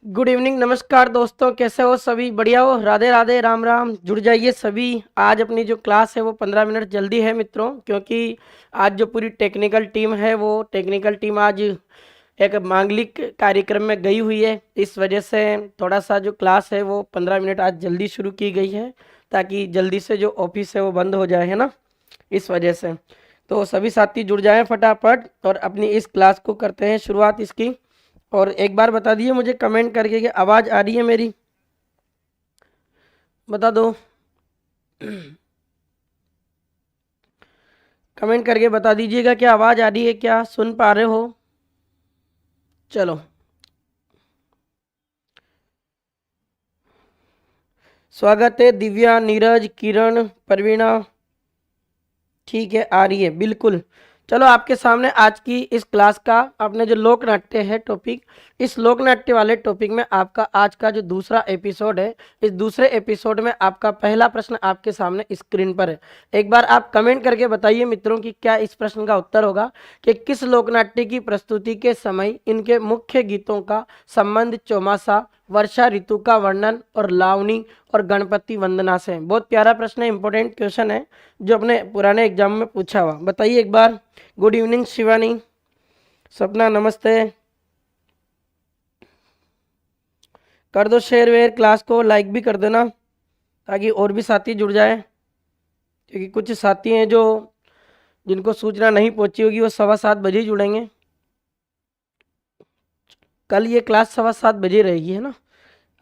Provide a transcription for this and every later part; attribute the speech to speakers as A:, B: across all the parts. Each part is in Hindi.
A: गुड इवनिंग, नमस्कार दोस्तों। कैसे हो सभी? बढ़िया हो? राधे राधे, राम राम। जुड़ जाइए सभी। आज अपनी जो क्लास है वो 15 मिनट जल्दी है मित्रों, क्योंकि आज जो पूरी टेक्निकल टीम है वो टेक्निकल टीम आज एक मांगलिक कार्यक्रम में गई हुई है। इस वजह से थोड़ा सा जो क्लास है वो 15 मिनट आज जल्दी शुरू की गई है, ताकि जल्दी से जो ऑफिस है वो बंद हो जाए, है ना। इस वजह से तो सभी साथी जुड़ जाएं फटाफट और अपनी इस क्लास को करते हैं शुरुआत इसकी। और एक बार बता दिए मुझे कमेंट करके कि आवाज़ आ रही है मेरी, बता दो। कमेंट करके बता दीजिएगा कि आवाज़ आ रही है, क्या सुन पा रहे हो? चलो, स्वागत है दिव्या, नीरज, किरण, प्रवीणा। ठीक है, आ रही है बिल्कुल। चलो, आपके सामने आज की इस क्लास का आपने जो लोक नाट्य है टॉपिक, इस लोक नाट्य वाले टॉपिक में आपका आज का जो दूसरा एपिसोड है, इस दूसरे एपिसोड में आपका पहला प्रश्न आपके सामने स्क्रीन पर है। एक बार आप कमेंट करके बताइए मित्रों कि क्या इस प्रश्न का उत्तर होगा कि किस लोक नाट्य की प्रस्तुति के समय इनके मुख्य गीतों का संबंध चौमासा, वर्षा ऋतु का वर्णन और लावनी और गणपति वंदना से है। बहुत प्यारा प्रश्न है, इंपॉर्टेंट क्वेश्चन है जो अपने पुराने एग्जाम में पूछा हुआ। बताइए एक बार। गुड इवनिंग शिवानी, सपना, नमस्ते। कर दो शेयर वेयर, क्लास को लाइक भी कर देना ताकि और भी साथी जुड़ जाए, क्योंकि कुछ साथी हैं जो जिनको सूचना नहीं पहुंची होगी वो 7:15 जुड़ेंगे। कल ये क्लास 7:15 रहेगी, है ना।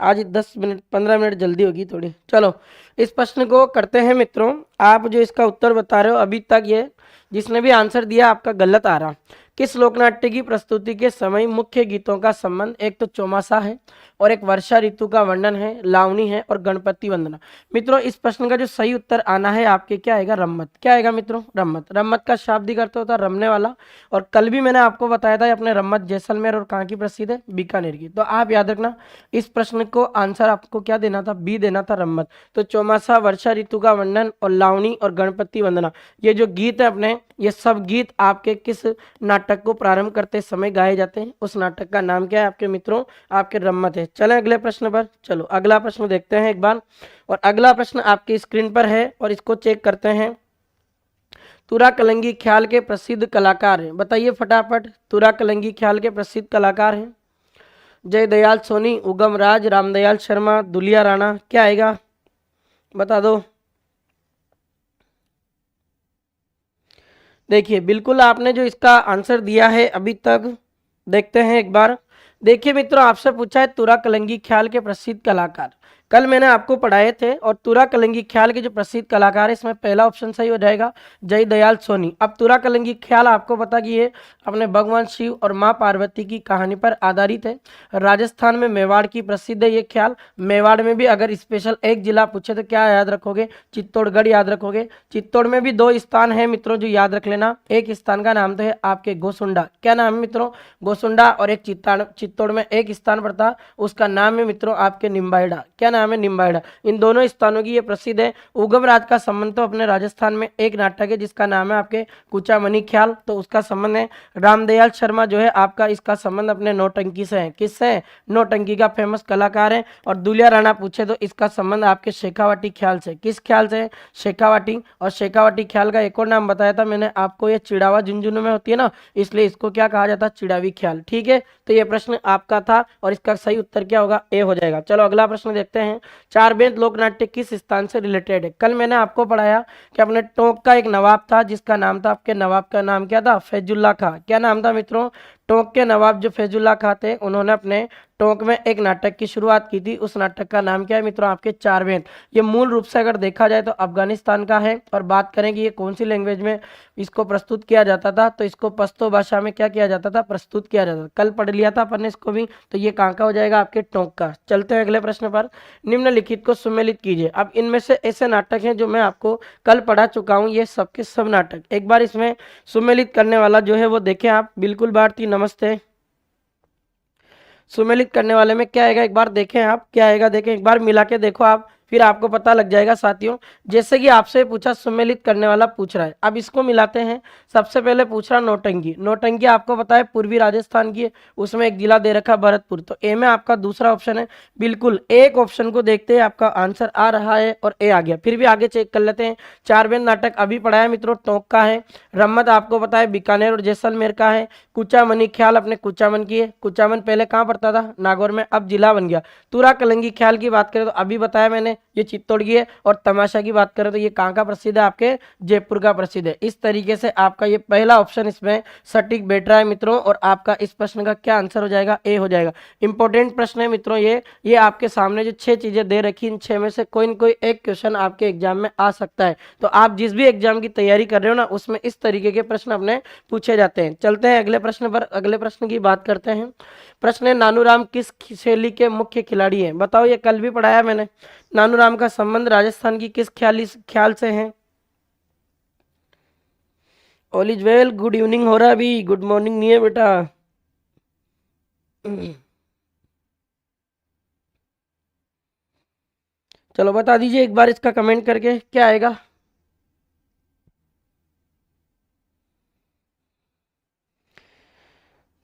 A: आज 10 मिनट 15 मिनट जल्दी होगी थोड़ी। चलो, इस प्रश्न को करते हैं मित्रों। आप जो इसका उत्तर बता रहे हो अभी तक ये जिसने भी आंसर दिया आपका गलत आ रहा। किस लोकनाट्य की प्रस्तुति के समय मुख्य गीतों का संबंध एक तो चौमासा है और एक वर्षा ऋतु का वर्णन है, लावनी है और गणपति वंदना। मित्रों, इस प्रश्न का जो सही उत्तर आना है आपके क्या आएगा? रम्मत। क्या आएगा मित्रों? रम्मत। रम्मत का शाब्दिक अर्थ होता है रमने वाला। और कल भी मैंने आपको बताया था अपने रम्मत जैसलमेर और कहाँ की प्रसिद्ध है? बीकानेर की। तो आप याद रखना, इस प्रश्न को आंसर आपको क्या देना था? बी देना था, रम्मत। तो चौमासा, वर्षा ऋतु का वर्णन और लावनी और गणपति वंदना, ये जो गीत है अपने, ये सब गीत आपके किस नाटक को प्रारंभ करते समय गाए जाते हैं? उस नाटक का नाम क्या है आपके मित्रों? आपके रम्मत है। चलें अगले प्रश्न पर। चलो, अगला प्रश्न देखते हैं एक बार। और अगला प्रश्न आपकी स्क्रीन पर है और इसको चेक करते हैं। तुरा कलंगी ख्याल के प्रसिद्ध कलाकार हैं, बताइए फटाफट। तुरा कलंगी ख्याल के प्रसिद्ध कलाकार हैं जय दयाल सोनी, उगम राज, रामदयाल शर्मा, दुलिया राणा। क्या आएगा बता दो। देखिए, बिल्कुल आपने जो इसका आंसर दिया है अभी तक, देखते हैं एक बार। देखिए मित्रों, आपसे पूछा है तुरा कलंगी ख्याल के प्रसिद्ध कलाकार। कल मैंने आपको पढ़ाए थे और तुरा कलंगी ख्याल के जो प्रसिद्ध कलाकार है इसमें पहला ऑप्शन सही हो जाएगा, जय दयाल सोनी। अब तुरा कलंगी ख्याल आपको पता कि ये अपने भगवान शिव और माँ पार्वती की कहानी पर आधारित है। राजस्थान में मेवाड़ की प्रसिद्ध है ये ख्याल। मेवाड़ में भी अगर स्पेशल एक जिला पूछे तो क्या याद रखोगे? चित्तौड़गढ़ याद रखोगे। चित्तौड़ में भी दो स्थान है मित्रों जो याद रख लेना। एक स्थान का नाम तो है आपके गोसुंडा। क्या नाम है मित्रों? गोसुंडा। और एक चित्तौड़ में एक स्थान पड़ता, उसका नाम है मित्रों आपके निम्बाहेड़ा। क्या नाम है? निम्बाहेड़ा। इन दोनों स्थानों की ये प्रसिद्ध है। उगम राज का संबंध तो अपने राजस्थान में एक नाटक है जिसका नाम है आपके कुचामनी ख्याल, तो उसका संबंध है। रामदयाल शर्मा जो है आपका, इसका संबंध अपने नौटंकी से है। किससे है? नौटंकी का फेमस कलाकार है। और दुलिया राणा पूछे तो इसका संबंध आपके शेखावाटी ख्याल से। किस ख्याल से? शेखावाटी। और शेखावाटी ख्याल का एक और नाम बताया था मैंने आपको, ये चिड़ावा झुंझुनू में होती है ना, इसलिए इसको क्या कहा जाता है? चिड़ावी ख्याल। ठीक है, तो ये प्रश्न आपका था और इसका सही उत्तर क्या होगा? ए हो जाएगा। चलो अगला प्रश्न देखते हैं। चार बेंत लोकनाट्य किस स्थान से रिलेटेड है? कल मैंने आपको पढ़ाया कि अपने टोंक का एक नवाब था जिसका नाम था, आपके नवाब का नाम क्या था? फैजुल्ला खां। क्या नाम था मित्रों? टोंक के नवाब जो फैजुल्ला खां थे, उन्होंने अपने टोंक में एक नाटक की शुरुआत की थी। उस नाटक का नाम क्या है मित्रों? आपके चार बेंत। ये मूल रूप से अगर देखा जाए तो अफगानिस्तान का है। और बात करें कि ये कौन सी लैंग्वेज में इसको प्रस्तुत किया जाता था, तो इसको पश्तो भाषा में क्या किया जाता था? प्रस्तुत किया जाता था। कल पढ़ लिया था अपन ने इसको भी। तो ये कहाँ का हो जाएगा? आपके टोंक का। चलते हैं अगले प्रश्न पर। निम्नलिखित को सुमेलित कीजिए। अब इनमें से ऐसे नाटक हैं जो मैं आपको कल पढ़ा चुका हूँ, ये सबके सब नाटक। एक बार इसमें सुमेलित करने वाला जो है वो देखें आप। बिल्कुल भारती, नमस्ते। सुमेलित करने वाले में क्या आएगा एक बार देखें आप, क्या आएगा देखें एक बार, मिला के देखो आप। फिर आपको पता लग जाएगा साथियों। जैसे कि आपसे पूछा सुमेलित करने वाला पूछ रहा है, अब इसको मिलाते हैं। सबसे पहले पूछ रहा नौटंकी। नौटंकी आपको पता है पूर्वी राजस्थान की है, उसमें एक जिला दे रखा भरतपुर, तो ए में आपका दूसरा ऑप्शन है। बिल्कुल एक ऑप्शन को देखते हैं आपका आंसर आ रहा है और ए आ गया। फिर भी आगे चेक कर लेते हैं। चार बेन नाटक अभी पढ़ा है मित्रों, टोंक का है। रम्मत आपको पता है बीकानेर और जैसलमेर का है। कुचामनी ख्याल अपने कुचामन की है। कुचामन पहले कहाँ पड़ता था, नागौर में, अब जिला बन गया। तुरा कलंगी ख्याल की बात करें तो अभी बताया मैंने, ये चित्तौड़ की है। और तमाशा की बात करें तो ये कहाँ का प्रसिद्ध है, आपके जयपुर का प्रसिद्ध है। इस तरीके से आपका ये पहला ऑप्शन इसमें सटीक बैठ रहा है मित्रों, और आपका इस प्रश्न का क्या आंसर हो जाएगा, ए हो जाएगा। इंपॉर्टेंट प्रश्न है मित्रों ये आपके सामने जो 6 चीजें दे रखी, इन 6 में से कोई न कोई एक क्वेश्चन आपके एग्जाम में आ सकता है। तो आप जिस भी एग्जाम की तैयारी कर रहे हो ना, उसमें इस तरीके के प्रश्न अपने पूछे जाते हैं। चलते हैं अगले प्रश्न पर, अगले प्रश्न की बात करते हैं। प्रश्न है नानूराम किस शैली के मुख्य खिलाड़ी हैं, बताओ। ये कल भी पढ़ाया मैंने। नानूराम का संबंध राजस्थान की किस ख्याल से है। All is well, good evening हो रहा है अभी, गुड मॉर्निंग नहीं है बेटा। चलो बता दीजिए एक बार इसका कमेंट करके क्या आएगा।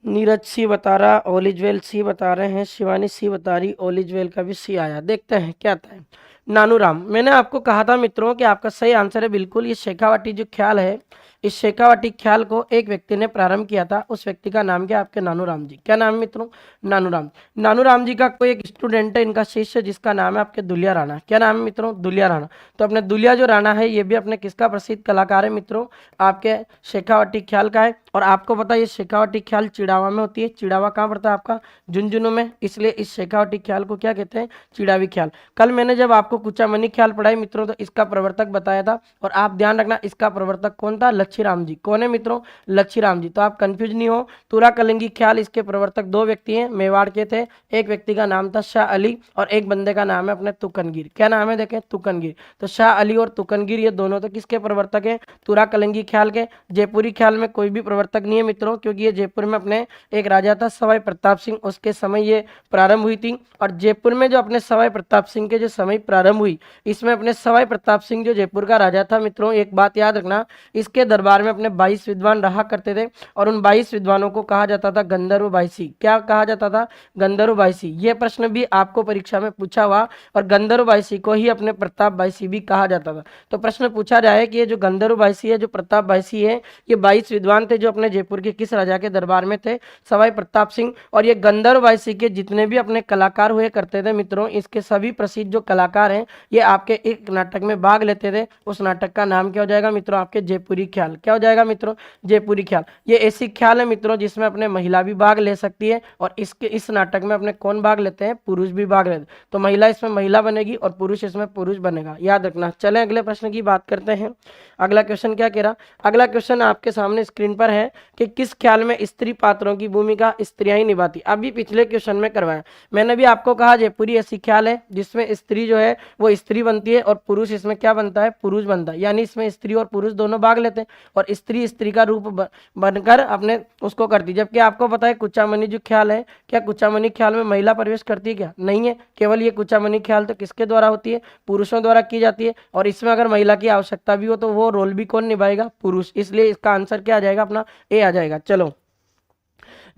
A: नीरज सी बता रहा, ओलिजवेल सी बता रहे हैं, शिवानी सी बता रही, ओलिजवेल का भी सी आया। देखते हैं क्या आता है। नानूराम, मैंने आपको कहा था मित्रों कि आपका सही आंसर है बिल्कुल, ये शेखावाटी जो ख्याल है, इस शेखावाटी ख्याल को एक व्यक्ति ने प्रारंभ किया था। उस व्यक्ति का नाम क्या, आपके नानूराम जी। क्या नाम है मित्रों, नानूराम। नानूराम जी का कोई एक स्टूडेंट है, इनका शिष्य, जिसका नाम है आपके दुलिया राणा। क्या नाम है मित्रों, दुलिया राणा। तो अपने दुलिया जो राणा है, ये भी अपने किसका प्रसिद्ध कलाकार है मित्रों, आपके शेखावाटी ख्याल का है। और आपको पता है ये शेखावाटी ख्याल चिड़ावा में होती है। चिड़ावा कहाँ पड़ता है आपका, झुंझुनू में, इसलिए इस शेखावाटी ख्याल को क्या कहते हैं, चिड़ावी ख्याल। कल मैंने जब आपको कुचामनी ख्याल पढ़ाई मित्रों, तो इसका प्रवर्तक बताया था। और आप ध्यान रखना इसका प्रवर्तक कौन था, लच्छीराम जी। कौन है मित्रों, लच्छीराम जी। तो आप कंफ्यूज नहीं हो। तुरा कलंगी ख्याल, इसके प्रवर्तक 2 व्यक्ति हैं, मेवाड़ के थे। एक व्यक्ति का नाम था शाह अली, और एक बंदे का नाम है अपने तुकनगिर। क्या नाम है, देखें, तुकनगिर। तो शाह अली और तुकनगिर ये दोनों तो किसके प्रवर्तक है, तुरा कलंगी ख्याल के। जयपुरी ख्याल में कोई भी प्रवर्तक नहीं है मित्रों, क्योंकि ये जयपुर में अपने एक राजा था सवाई प्रताप सिंह, उसके समय ये प्रारंभ हुई थी। और जयपुर में जो अपने सवाई प्रताप सिंह के जो समय प्रारंभ हुई, इसमें अपने सवाई प्रताप सिंह जो जयपुर का राजा था मित्रों, एक बात याद रखना, इसके दरबार में अपने 22 विद्वान रहा करते थे। और उन 22 विद्वानों को कहा जाता था गंधर्व बाईसी। क्या कहा जाता था, गंधर्व बाईसी। ये प्रश्न भी आपको परीक्षा में पूछा हुआ, और गंधर्व बाईसी को ही अपने प्रताप बाईसी भी कहा जाता था। तो प्रश्न पूछा जाए कि ये जो गंधर्व बाईसी है, जो प्रताप बाईसी है, ये 22 विद्वान थे जो अपने जयपुर के किस राजा के दरबार में थे, सवाई प्रताप सिंह। और ये गंधर्व बाईसी के जितने भी अपने कलाकार हुए करते थे मित्रों, इसके सभी प्रसिद्ध जो कलाकार हैं, ये आपके एक नाटक में भाग लेते थे। उस नाटक का नाम क्या हो जाएगा मित्रों, आपके जयपुरी ख्याल। क्या हो जाएगा मित्रों, जयपुरी ख्याल। ये ऐसी ख्याल है मित्रों जिसमें अपने महिला भी भाग ले सकती है, और इस नाटक में अपने कौन भाग लेते हैं, पुरुष भी भाग लेते हैं। तो महिला इसमें महिला बनेगी और पुरुष इसमें पुरुष बनेगा, याद रखना। चलें अगले प्रश्न की बात करते हैं। अगला क्वेश्चन क्या कह रहा, अगला क्वेश्चन आपके सामने स्क्रीन पर है कि किस ख्याल में स्त्री पात्रों की भूमिका स्त्रियां ही निभाती। अभी पिछले क्वेश्चन में करवाया मैंने भी आपको कहा, जयपुरी ऐसी ख्याल है जिसमें स्त्री जो है वो स्त्री बनती है, और पुरुष इसमें क्या बनता है, पुरुष बनता है। यानी इसमें स्त्री और पुरुष दोनों भाग लेते हैं, और स्त्री स्त्री का रूप बनकर अपने उसको करती। जबकि आपको पता है कुचामनी जो ख्याल है, क्या कुचामनी ख्याल में महिला प्रवेश करती है, क्या नहीं है। केवल ये कुचामनी ख्याल तो किसके द्वारा होती है, पुरुषों द्वारा की जाती है। और इसमें अगर महिला की आवश्यकता भी हो तो वो रोल भी कौन निभाएगा, पुरुष। इसलिए इसका आंसर क्या आ जाएगा, अपना ए आ जाएगा। चलो,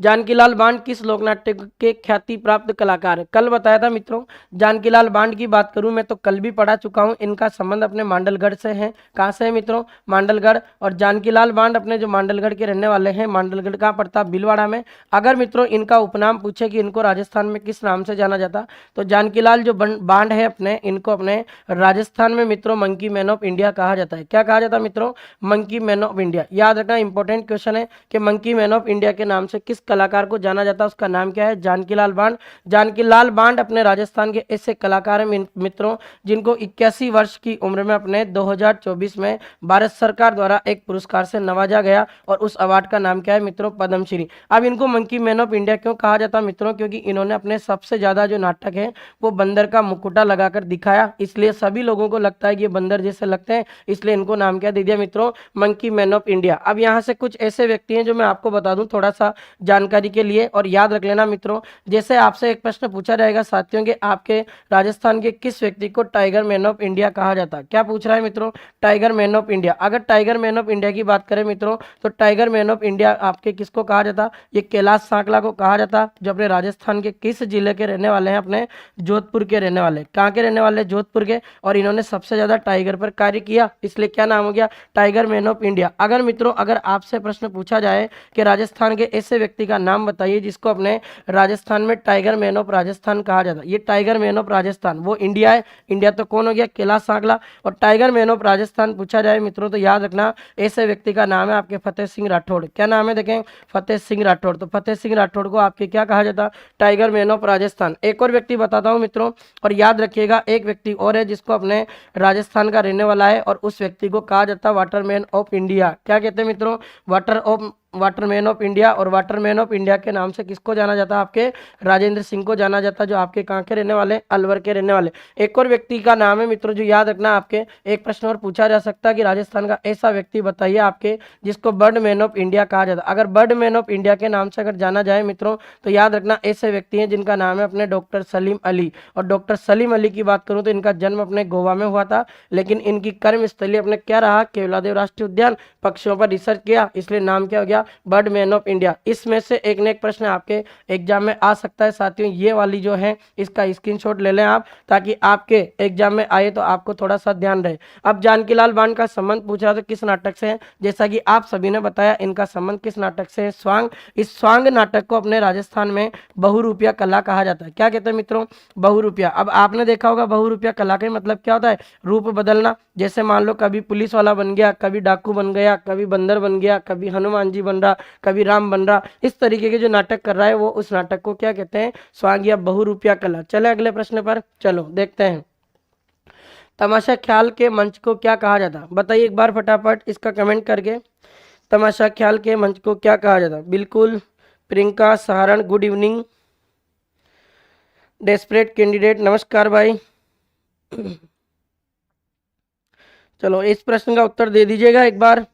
A: जानकीलाल बांड किस लोकनाट्य के ख्याति प्राप्त कलाकार है। कल बताया था मित्रों, जानकीलाल बांड की बात करूं मैं तो कल भी पढ़ा चुका हूं। इनका संबंध अपने मांडलगढ़ से है। कहां से है मित्रों, मांडलगढ़। और जानकीलाल बांड अपने जो मांडलगढ़ के रहने वाले हैं, मांडलगढ़ कहाँ पड़ता, भीलवाड़ा में। अगर मित्रों इनका उपनाम पूछे कि इनको राजस्थान में किस नाम से जाना जाता, तो जानकीलाल जो बांड है अपने, इनको अपने राजस्थान में मित्रों मंकी मैन ऑफ इंडिया कहा जाता है। क्या कहा जाता है मित्रों, मंकी मैन ऑफ इंडिया। याद रखना, इंपॉर्टेंट क्वेश्चन है कि मंकी मैन ऑफ इंडिया के नाम से किस कलाकार को जाना जाता है, उसका नाम क्या है, जानकीलाल बांड। जानकीलाल बांड अपने राजस्थान के ऐसे कलाकार हैं मित्रों जिनको 81 वर्ष की उम्र में अपने 2024 में भारत सरकार द्वारा एक पुरस्कार से नवाजा गया, और उस अवार्ड का नाम क्या है मित्रों, पद्मश्री। अब इनको मंकी मैन ऑफ इंडिया क्यों कहा जाता है मित्रों, क्योंकि इन्होंने अपने सबसे ज्यादा जो नाटक है वो बंदर का मुकुटा लगाकर दिखाया, इसलिए सभी लोगों को लगता है कि ये बंदर जैसे लगते हैं, इसलिए इनको नाम क्या दे दिया मित्रों, मंकी मैन ऑफ इंडिया। अब यहाँ से कुछ ऐसे व्यक्ति हैं जो मैं आपको बता दूं, थोड़ा सा जानकारी के लिए। और याद रख लेना मित्रों, जैसे आपसे एक प्रश्न पूछा जाएगा साथियों कि आपके राजस्थान के किस व्यक्ति को टाइगर मैन ऑफ इंडिया कहा जाता है। क्या पूछ रहा है मित्रों, टाइगर मैन ऑफ इंडिया। अगर टाइगर मैन ऑफ इंडिया की बात करें मित्रों, तो टाइगर मैन ऑफ इंडिया आपके किसको कहा जाता, ये कैलाश सांकला को कहा जाता, जो अपने राजस्थान के किस जिले के रहने वाले हैं, अपने जोधपुर के रहने वाले। कहाँ के रहने वाले, जोधपुर के। और इन्होंने सबसे ज्यादा टाइगर पर कार्य किया, इसलिए क्या नाम हो गया, टाइगर मैन ऑफ इंडिया। अगर मित्रों अगर आपसे प्रश्न पूछा जाए कि राजस्थान के ऐसे व्यक्ति का नाम बताइए जिसको अपने राजस्थान में टाइगर मैन ऑफ राजस्थान कहा जाता है, ये टाइगर मैन ऑफ राजस्थान वो इंडिया है। इंडिया तो कौन हो गया, कैलाश सांकला। और टाइगर मैन ऑफ राजस्थान पूछा जाए मित्रों तो याद रखना ऐसे व्यक्ति का नाम है आपके फतेह सिंह राठौड़। क्या नाम है, देखें, फतेह सिंह राठौड़। तो फतेह सिंह राठौड़ को आपके क्या कहा जाता, टाइगर मैन ऑफ राजस्थान। एक और व्यक्ति बताता हूं मित्रों, और याद रखिएगा एक व्यक्ति और है जिसको अपने राजस्थान का रहने वाला है, और उस व्यक्ति को कहा जाता है वाटरमैन ऑफ इंडिया। क्या कहते हैं मित्रों, वाटरमैन ऑफ इंडिया। और वाटरमैन ऑफ इंडिया के नाम से किसको जाना जाता है, आपके राजेंद्र सिंह को जाना जाता है, जो आपके कहाँ के रहने वाले, अलवर के रहने वाले। एक और व्यक्ति का नाम है मित्रों जो याद रखना, आपके एक प्रश्न और पूछा जा सकता है कि राजस्थान का ऐसा व्यक्ति बताइए आपके जिसको बर्ड मैन ऑफ इंडिया कहा जाता है। अगर बर्ड मैन ऑफ इंडिया के नाम से अगर जाना जाए मित्रों तो याद रखना ऐसे व्यक्ति हैं जिनका नाम है अपने डॉक्टर सलीम अली। और डॉक्टर सलीम अली की बात करूं तो इनका जन्म अपने गोवा में हुआ था, लेकिन इनकी कर्मस्थली अपने क्या रहा, केवलादेव राष्ट्रीय उद्यान, पक्षियों पर रिसर्च किया, इसलिए नाम क्या हो गया, बर्ड मैन ऑफ इंडिया। इसमें से एक न एक प्रश्न आपके एग्जाम में आ सकता है साथियों, ये वाली जो है इसका स्क्रीनशॉट ले लें आप, ताकि आपके एग्जाम में आए तो आपको थोड़ा सा ध्यान रहे। अब जानकीलाल बांड का संबंध पूछा तो किस नाटक से है, जैसा कि आप सभी ने बताया इनका संबंध किस नाटक से है, स्वांग। इस स्वांग नाटक को अपने राजस्थान में बहुरूपिया कला कहा जाता है। क्या कहते हैं मित्रों, बहुरूपिया। अब आपने देखा होगा बहुरूपिया कला का मतलब क्या होता है, रूप बदलना। जैसे मान लो कभी पुलिस वाला बन गया, कभी डाकू बन गया, कभी बंदर बन गया, कभी हनुमान जी बन रहा, कभी राम बन रहा। इस तरीके के जो नाटक कर रहा है वो उस नाटक को क्या कहते हैं, स्वांग या बहुरूपिया कला। चले अगले प्रश्न पर, चलो देखते हैं। तमाशा ख्याल के मंच को क्या कहा जाता, बताइए एक बार फटाफट इसका कमेंट करके। तमाशा ख्याल के मंच को क्या कहा जाता, बिल्कुल। Priyanka Saharan good evening. Desperate candidate नमस्कार भाई। चलो इस प्रश्न का उत्तर दे दीजिएगा एक बार।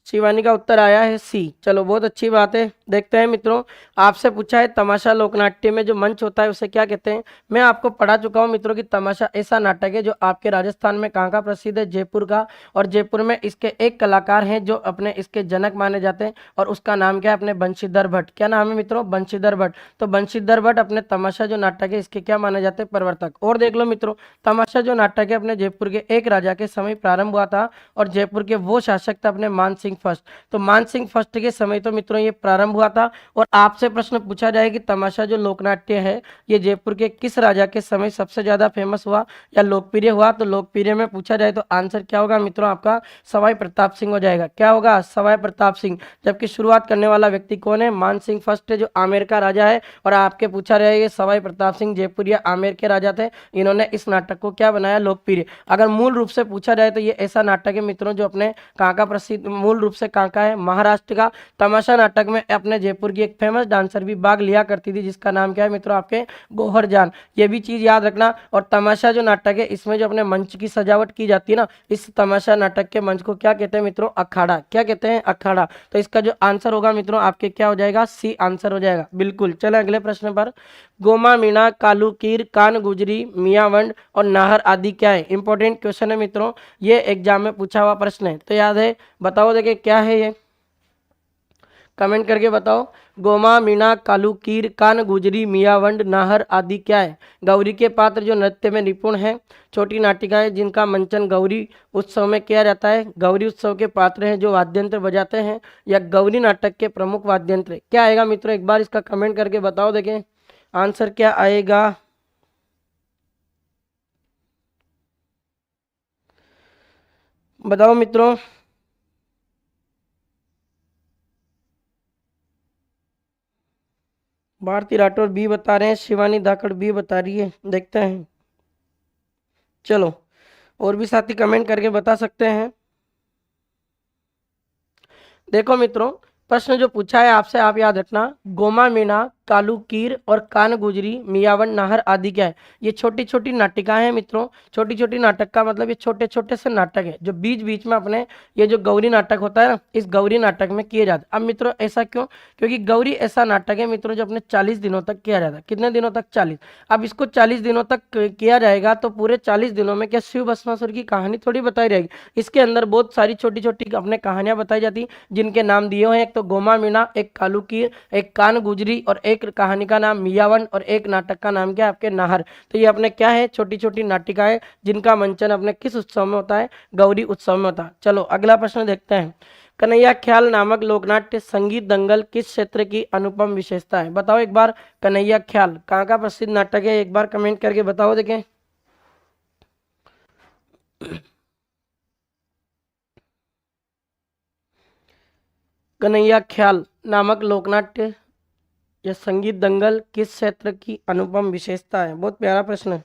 A: शिवानी का उत्तर आया है सी। चलो बहुत अच्छी बात है। देखते हैं मित्रों, आपसे पूछा है तमाशा लोकनाट्य में जो मंच होता है उसे क्या कहते हैं। मैं आपको पढ़ा चुका हूं मित्रों कि तमाशा ऐसा नाटक है जो आपके राजस्थान में कहाँ का प्रसिद्ध है, जयपुर का। और जयपुर में इसके एक कलाकार हैं जो अपने इसके जनक माने जाते हैं, और उसका नाम क्या है, अपने बंशीधर भट्ट। क्या नाम है मित्रों, बंशीधर भट्ट। तो बंशीधर भट्ट अपने तमाशा जो नाटक है इसके क्या माने जाते हैं, प्रवर्तक। और देख लो मित्रों, तमाशा जो नाटक है अपने जयपुर के एक राजा के समय प्रारंभ हुआ था, और जयपुर के वो शासक थे अपने मान सिंह फर्स्ट। तो मान सिंह फर्स्ट के समय तो मित्रों ये प्रारंभ हुआ था। और आपसे प्रश्न पूछा जाए कि तमाशा जो लोकनाट्य है ये जयपुर के किस राजा के समय सबसे ज्यादा फेमस हुआ या लोकप्रिय हुआ, तो लोकप्रिय में पूछा जाए तो आंसर क्या होगा मित्रों, आपका सवाई प्रताप सिंह हो जाएगा। क्या होगा, सवाई प्रताप सिंह। जबकि शुरुआत करने वाला व्यक्ति कौन है, मान सिंह फर्स्ट है जो आमेर का राजा है। और आपके पूछा जाए सवाई प्रताप सिंह जयपुर या आमेर के राजा थे, इन्होंने इस नाटक को क्या बनाया, लोकप्रिय। अगर मूल रूप से पूछा जाए तो ये ऐसा नाटक है मित्रों जो अपने कहाँ का प्रसिद्ध, मूल रूप से कहाँ का है, महाराष्ट्र का। तमाशा नाटक में अपने जयपुर की एक फेमस डांसर भी भाग लिया करती थी जिसका नाम क्या है मित्रों, आपके गोहर जान। ये भी चीज याद रखना। और तमाशा जो नाटक है इसमें जो अपने मंच की सजावट की जाती है ना, इस तमाशा नाटक के मंच को क्या कहते हैं मित्रों, अखाड़ा। क्या कहते हैं, अखाड़ा। तो इसका जो आंसर होगा मित्रों आपके क्या हो जाएगा, सी आंसर हो जाएगा, बिल्कुल। चले अगले प्रश्न पर। गोमा मीणा कालूकीर कान गुजरी मियावंड और नाहर आदि क्या है, इंपॉर्टेंट क्वेश्चन है मित्रों, ये एग्जाम में पूछा हुआ प्रश्न है। तो याद है, बताओ देखिए क्या है ये, कमेंट करके बताओ। गोमा मीणा कालूकीर कान गुजरी मियावंड नाहर आदि क्या है। गौरी के पात्र जो नृत्य में निपुण हैं, छोटी नाटिकाएं जिनका मंचन गौरी उत्सव में किया जाता है, गौरी उत्सव के पात्र हैं जो वाद्यंत्र बजाते हैं, या गौरी नाटक के प्रमुख वाद्यंत्र। क्या आएगा मित्रों, एक बार इसका कमेंट करके बताओ, देखें आंसर क्या आएगा। बताओ मित्रों। भारती राठौर बी बता रहे हैं, शिवानी धाकड़ बी बता रही है, देखते हैं। चलो और भी साथी कमेंट करके बता सकते हैं। देखो मित्रों, प्रश्न जो पूछा है आपसे आप याद रखना, गोमा मीणा कालू कीर और कान गुजरी, मियावन, नाहर आदि क्या है? ये छोटी छोटी नाटिकाएं हैं मित्रों। छोटी छोटी नाटक का मतलब ये छोटे छोटे से नाटक है जो बीच बीच में अपने ये जो गौरी नाटक होता है ना, इस गौरी नाटक में किए जाते हैं। अब मित्रों ऐसा क्यों? क्योंकि गौरी ऐसा नाटक है मित्रों जो अपने 40 दिनों तक किया जाता है। कितने दिनों तक? 40। अब इसको 40 दिनों तक किया जाएगा तो पूरे 40 दिनों में क्या शिव भस्मासुर की कहानी थोड़ी बताई रहेगी? इसके अंदर बहुत सारी छोटी छोटी अपने कहानियां बताई जाती, जिनके नाम दिए हुए हैं। एक तो गोमा मीणा, एक कालू कीर, एक कान गुजरी, और एक कहानी का नाम मियावन, और एक नाटक का नाम क्या है? आपके नाहर। तो ये अपने क्या है? छोटी छोटी नाटिकाएं, जिनका मंचन अपने किस उत्सव में होता है? गौरी उत्सव में होता है। चलो अगला प्रश्न देखते हैं। कन्हैया ख्याल नामक लोकनाट्य संगीत दंगल किस क्षेत्र की अनुपम विशेषता है? बताओ एक बार। कन्हैया ख्याल कहाँ का प्रसिद्ध नाटक है? एक बार कमेंट करके बताओ देखें। कन्हैया ख्याल नामक लोकनाट्य या संगीत दंगल किस क्षेत्र की अनुपम विशेषता है? बहुत प्यारा प्रश्न है।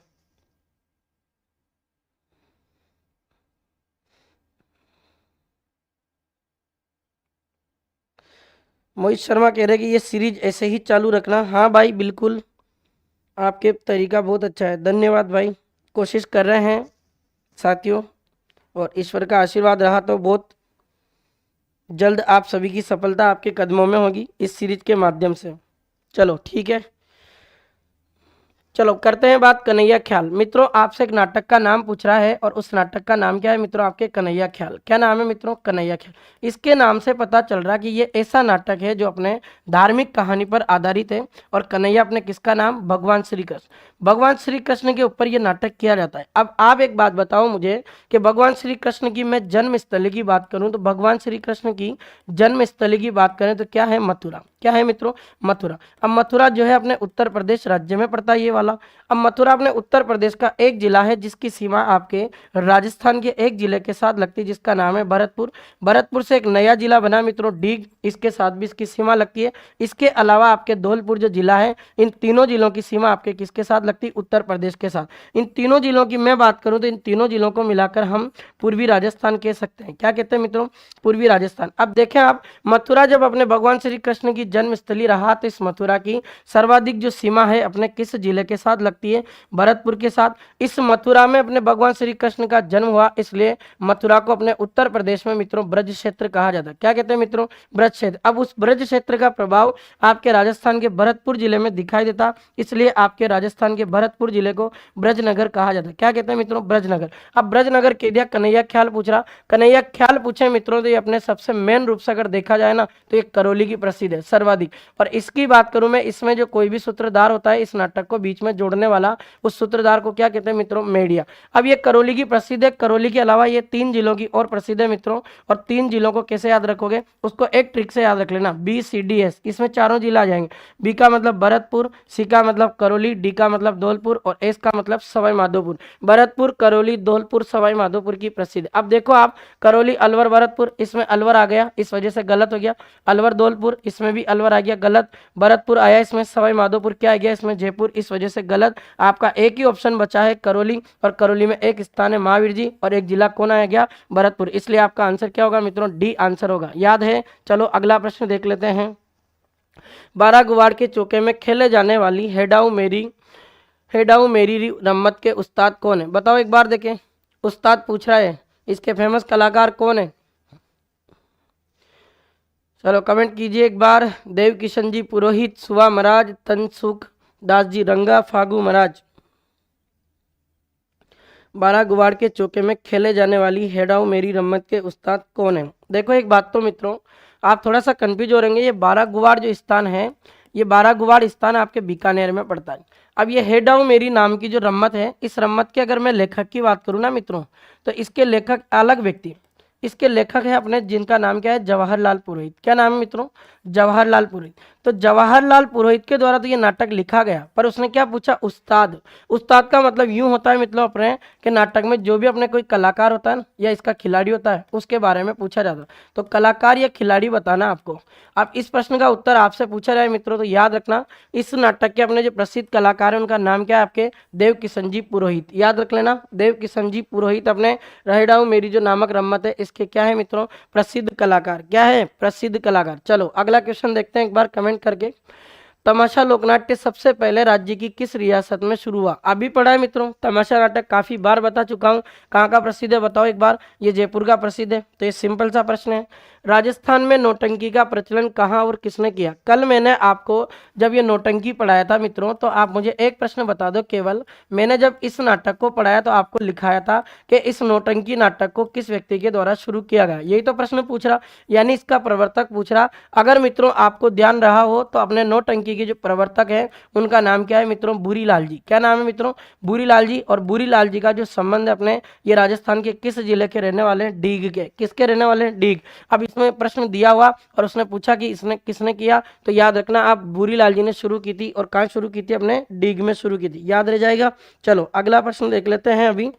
A: मोहित शर्मा कह रहे हैं कि ये सीरीज ऐसे ही चालू रखना। हाँ भाई बिल्कुल, आपके तरीका बहुत अच्छा है, धन्यवाद भाई। कोशिश कर रहे हैं साथियों, और ईश्वर का आशीर्वाद रहा तो बहुत जल्द आप सभी की सफलता आपके कदमों में होगी इस सीरीज के माध्यम से। चलो ठीक है, चलो करते हैं बात कन्हैया ख्याल। मित्रों आपसे एक नाटक का नाम पूछ रहा है, और उस नाटक का नाम क्या है मित्रों? आपके कन्हैया ख्याल। क्या नाम है मित्रों? कन्हैया ख्याल। इसके नाम से पता चल रहा है कि ये ऐसा नाटक है जो अपने धार्मिक कहानी पर आधारित है। और कन्हैया अपने किसका नाम? भगवान श्री कृष्ण। भगवान श्री कृष्ण के ऊपर ये नाटक किया जाता है। अब आप एक बात बताओ मुझे कि भगवान श्री कृष्ण की मैं जन्म स्थली की बात करूं तो भगवान श्री कृष्ण की जन्म स्थली की बात करें तो क्या है? मथुरा। क्या है मित्रों? मथुरा। अब मथुरा जो है अपने उत्तर प्रदेश राज्य में पड़ता है ये वाला। अब मथुरा अपने उत्तर प्रदेश का एक जिला है जिसकी सीमा आपके राजस्थान के एक जिले के साथ लगती है जिसका नाम है भरतपुर। भरतपुर से एक नया जिला बना मित्रों डीग, इसके साथ भी इसकी सीमा लगती है। इसके अलावा आपके धौलपुर जो जिला है, इन तीनों जिलों की सीमा आपके किसके साथ लगती है? उत्तर प्रदेश के साथ। इन तीनों जिलों की मैं बात करूं तो इन तीनों जिलों को मिलाकर हम पूर्वी राजस्थान कह सकते हैं। क्या कहते हैं मित्रों? पूर्वी राजस्थान। अब देखें आप, मथुरा जब अपने भगवान श्री कृष्ण की जन्मस्थली रहा तो इस मथुरा की सर्वाधिक जो सीमा है अपने किस जिले के साथ लगती है? भरतपुर के साथ। इस मथुरा में अपने भगवान श्री कृष्ण का जन्म हुआ, इसलिए मथुरा को अपने उत्तर प्रदेश में मित्रों ब्रज क्षेत्र कहा जाता है। क्या कहते हैं मित्रों? ब्रज क्षेत्र। अब उस ब्रज क्षेत्र का प्रभाव आपके राजस्थान के भरतपुर जिले में दिखाई देता, इसलिए आपके राजस्थान के भरतपुर जिले को ब्रजनगर कहा जाता है। क्या कहते हैं मित्रों? ब्रजनगर। अब ब्रजनगर कह दिया। कन्हैया ख्याल पूछ रहा, कन्हैया ख्याल पूछे मित्रों तो ये अपने सबसे मेन रूप से अगर देखा जाए ना तो ये करौली की प्रसिद्ध है सर्वाधिक। और इसकी बात करूं मैं, इसमें जो कोई भी सूत्रधार होता है इस नाटक को बीच में जोड़ने वाला, उस सूत्रधार को क्या कहते हैं मित्रों? मेडिया। अब ये करौली की प्रसिद्ध है। करौली के अलावा ये 3 जिलों की और प्रसिद्ध है मित्रों। और 3 जिलों को कैसे याद रखोगे? उसको एक ट्रिक से याद रख लेना, BCDS। इसमें चारों जिला आ जाएंगे। बी का मतलब भरतपुर, सी का मतलब करौली, डी का मतलब धौलपुर, और एस का मतलब सवाई माधोपुर। भरतपुर, करौली, धौलपुर, सवाई माधोपुर की प्रसिद्ध। अब देखो आप, करौली, अलवर, भरतपुर, इसमें अलवर आ गया, इस वजह से गलत हो गया। अलवर, धौलपुर, इसमें भी अलवर आ गया, गलत। भरतपुर आया, इसमें सवाई माधोपुर क्या आ गया? इसमें जयपुर, इस वजह से गलत। आपका एक ही ऑप्शन बचा है करौली, और करौली में एक स्थान है महावीर जी, और एक जिला कौन आ गया? भरतपुर। इसलिए आपका आंसर क्या होगा मित्रों? डी आंसर होगा। याद है? चलो अगला प्रश्न देख लेते हैं। 12 गुवाड़ के चौके में खेले जाने वाली हेडाऊ मेरी रम्मत के उस्ताद कौन है? बताओ एक बार देखें। उस्ताद पूछ रहा है, इसके फेमस कलाकार कौन है? चलो कमेंट कीजिए एक बार। देव किशन जी पुरोहित, सुवा महाराज, तनसुख दास जी रंगा, फागू महाराज। 12 गुवाड़ के चौके में खेले जाने वाली हेडाऊ मेरी रम्मत के उस्ताद कौन है? देखो एक बात तो मित्रों, आप थोड़ा सा कंफ्यूज हो रहेंगे। ये 12 गुवाड़ जो स्थान है, ये 12 गुवाड़ स्थान आपके बीकानेर में पड़ता है। अब ये हेडाऊ मेरी नाम की जो रम्मत है, इस रम्मत के अगर मैं लेखक की बात करूँ ना मित्रों, तो इसके लेखक अलग व्यक्ति, इसके लेखक है अपने, जिनका नाम क्या है? जवाहरलाल पुरोहित। क्या नाम है मित्रों? जवाहरलाल पुरोहित। तो जवाहरलाल पुरोहित के द्वारा तो ये नाटक लिखा गया, पर उसने क्या पूछा? उस्ताद। उस्ताद का मतलब यूं होता है मित्रों अपने कि नाटक में जो भी अपने कोई कलाकार होता है ना, या इसका खिलाड़ी होता है, उसके बारे में पूछा जाता है। तो कलाकार या खिलाड़ी बताना आपको। अब इस प्रश्न का उत्तर आपसे पूछा जाए मित्रों तो याद रखना, इस नाटक के अपने जो प्रसिद्ध कलाकार है उनका नाम क्या है? आपके देव किशन जी पुरोहित। याद रख लेना, देव किशन जी पुरोहित अपने रहेडाऊ मेरी जो नामक रम्मत है इसके क्या है मित्रों? प्रसिद्ध कलाकार। क्या है? प्रसिद्ध कलाकार। चलो अगला क्वेश्चन देखते हैं एक बार कमेंट करके। तमाशा लोकनाट्य सबसे पहले राज्य की किस रियासत में शुरू हुआ? अभी पढ़ा है मित्रों, तमाशा नाटक काफी बार बता चुका हूँ। कहाँ का प्रसिद्ध है बताओ एक बार। ये जयपुर का प्रसिद्ध है। तो ये सिंपल सा प्रश्न है। राजस्थान में नौटंकी का प्रचलन कहाँ और किसने किया? कल मैंने आपको जब ये नौटंकी पढ़ाया था मित्रों, तो आप मुझे एक प्रश्न बता दो केवल। मैंने जब इस नाटक को पढ़ाया तो आपको लिखाया था कि इस नौटंकी नाटक को किस व्यक्ति के द्वारा शुरू किया गया। यही तो प्रश्न पूछ रहा, यानी इसका प्रवर्तक पूछ रहा। अगर मित्रों आपको ध्यान रहा हो तो अपने नौटंकी के जो प्रवर्तक है उनका नाम क्या है मित्रों? बुरीलाल जी। क्या नाम है मित्रों? बुरीलाल जी। और बुरीलाल जी का जो संबंध है अपने, ये राजस्थान के किस जिले के रहने वाले हैं? डीग के। किसके रहने वाले हैं? डीग। अब इसमें प्रश्न दिया हुआ और उसने पूछा कि इसने किसने किया, तो याद रखना आप बुरीलाल जी ने शुरू की थी। और कहाँ शुरू की थी? अपने डीग में शुरू की थी। याद रह जाएगा। चलो अगला प्रश्न देख लेते हैं अभी।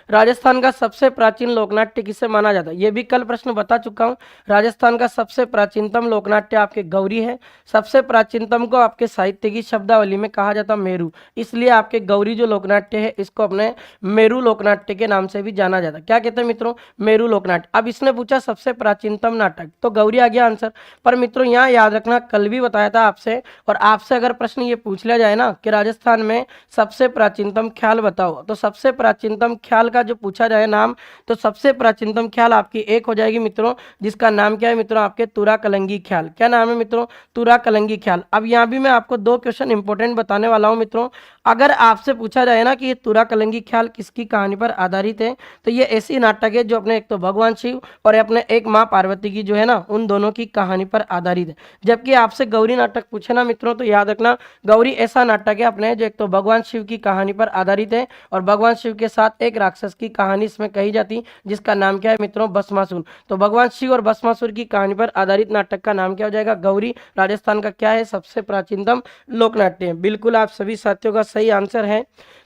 A: राजस्थान का सबसे प्राचीन लोकनाट्य किसे माना जाता है? ये भी कल प्रश्न बता चुका हूं। राजस्थान का सबसे प्राचीनतम लोकनाट्य आपके गौरी है। सबसे प्राचीनतम को आपके साहित्य की शब्दावली में कहा जाता मेरू, इसलिए आपके गौरी जो लोकनाट्य है इसको अपने मेरू लोकनाट्य के नाम से भी जाना जाता है। क्या कहते हैं मित्रों? मेरू लोकनाट्य। अब इसने पूछा सबसे प्राचीनतम नाटक, तो गौरी आ गया आंसर। पर मित्रों यहाँ याद रखना, कल भी बताया था आपसे, और आपसे अगर प्रश्न ये पूछ लिया जाए ना कि राजस्थान में सबसे प्राचीनतम ख्याल बताओ, तो सबसे प्राचीनतम ख्याल का जो पूछा जाए नाम, तो सबसे प्राचीनतम ख्याल आपकी एक हो जाएगी मित्रों, जिसका नाम क्या है मित्रों? आपके तुरा कलंगी ख्याल। क्या नाम है मित्रों? तुरा कलंगी ख्याल। अब यहाँ भी मैं आपको दो क्वेश्चन इंपॉर्टेंट बताने वाला हूँ मित्रों। अगर आपसे पूछा जाए ना कि ये तुरा कलंगी ख्याल किसकी कहानी पर आधारित है, तो ये ऐसी नाटक है जो अपने एक तो भगवान शिव और अपने एक माँ पार्वती की जो है ना, उन दोनों की कहानी पर आधारित है। जबकि आपसे गौरी नाटक पूछे ना मित्रों, तो याद रखना गौरी ऐसा नाटक है अपने जो एक तो भगवान शिव की कहानी पर आधारित है और भगवान शिव के साथ एक राक्षस की कहानी इसमें कही जाती, जिसका नाम क्या है मित्रों? भस्मासुर। तो भगवान शिव और भस्मासुर की कहानी पर आधारित नाटक का नाम क्या हो जाएगा? गौरी। राजस्थान का क्या है? सबसे प्राचीनतम लोकनाट्य है। बिल्कुल आप सभी साथियों का सही आंसर है।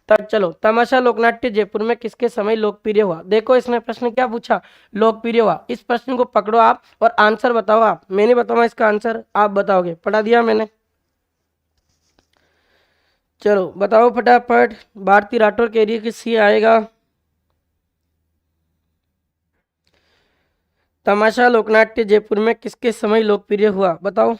A: तब चलो, तमाशा लोकनाट्य जयपुर में किसके समय लोकप्रिय हुआ? देखो इसने प्रश्न क्या पूछा? लोकप्रिय हुआ। इस प्रश्न को पकड़ो आप और आंसर बताओ आप। मैं नहीं बताऊंगा इसका आंसर, आप बताओगे। पढ़ा दिया मैंने। चलो बताओ फटाफट। भारती राठौर कह रही है कि सी आएगा। तमाशा लोकनाट्य जयपुर में किसके समय लोकप्रिय हुआ? बताओ।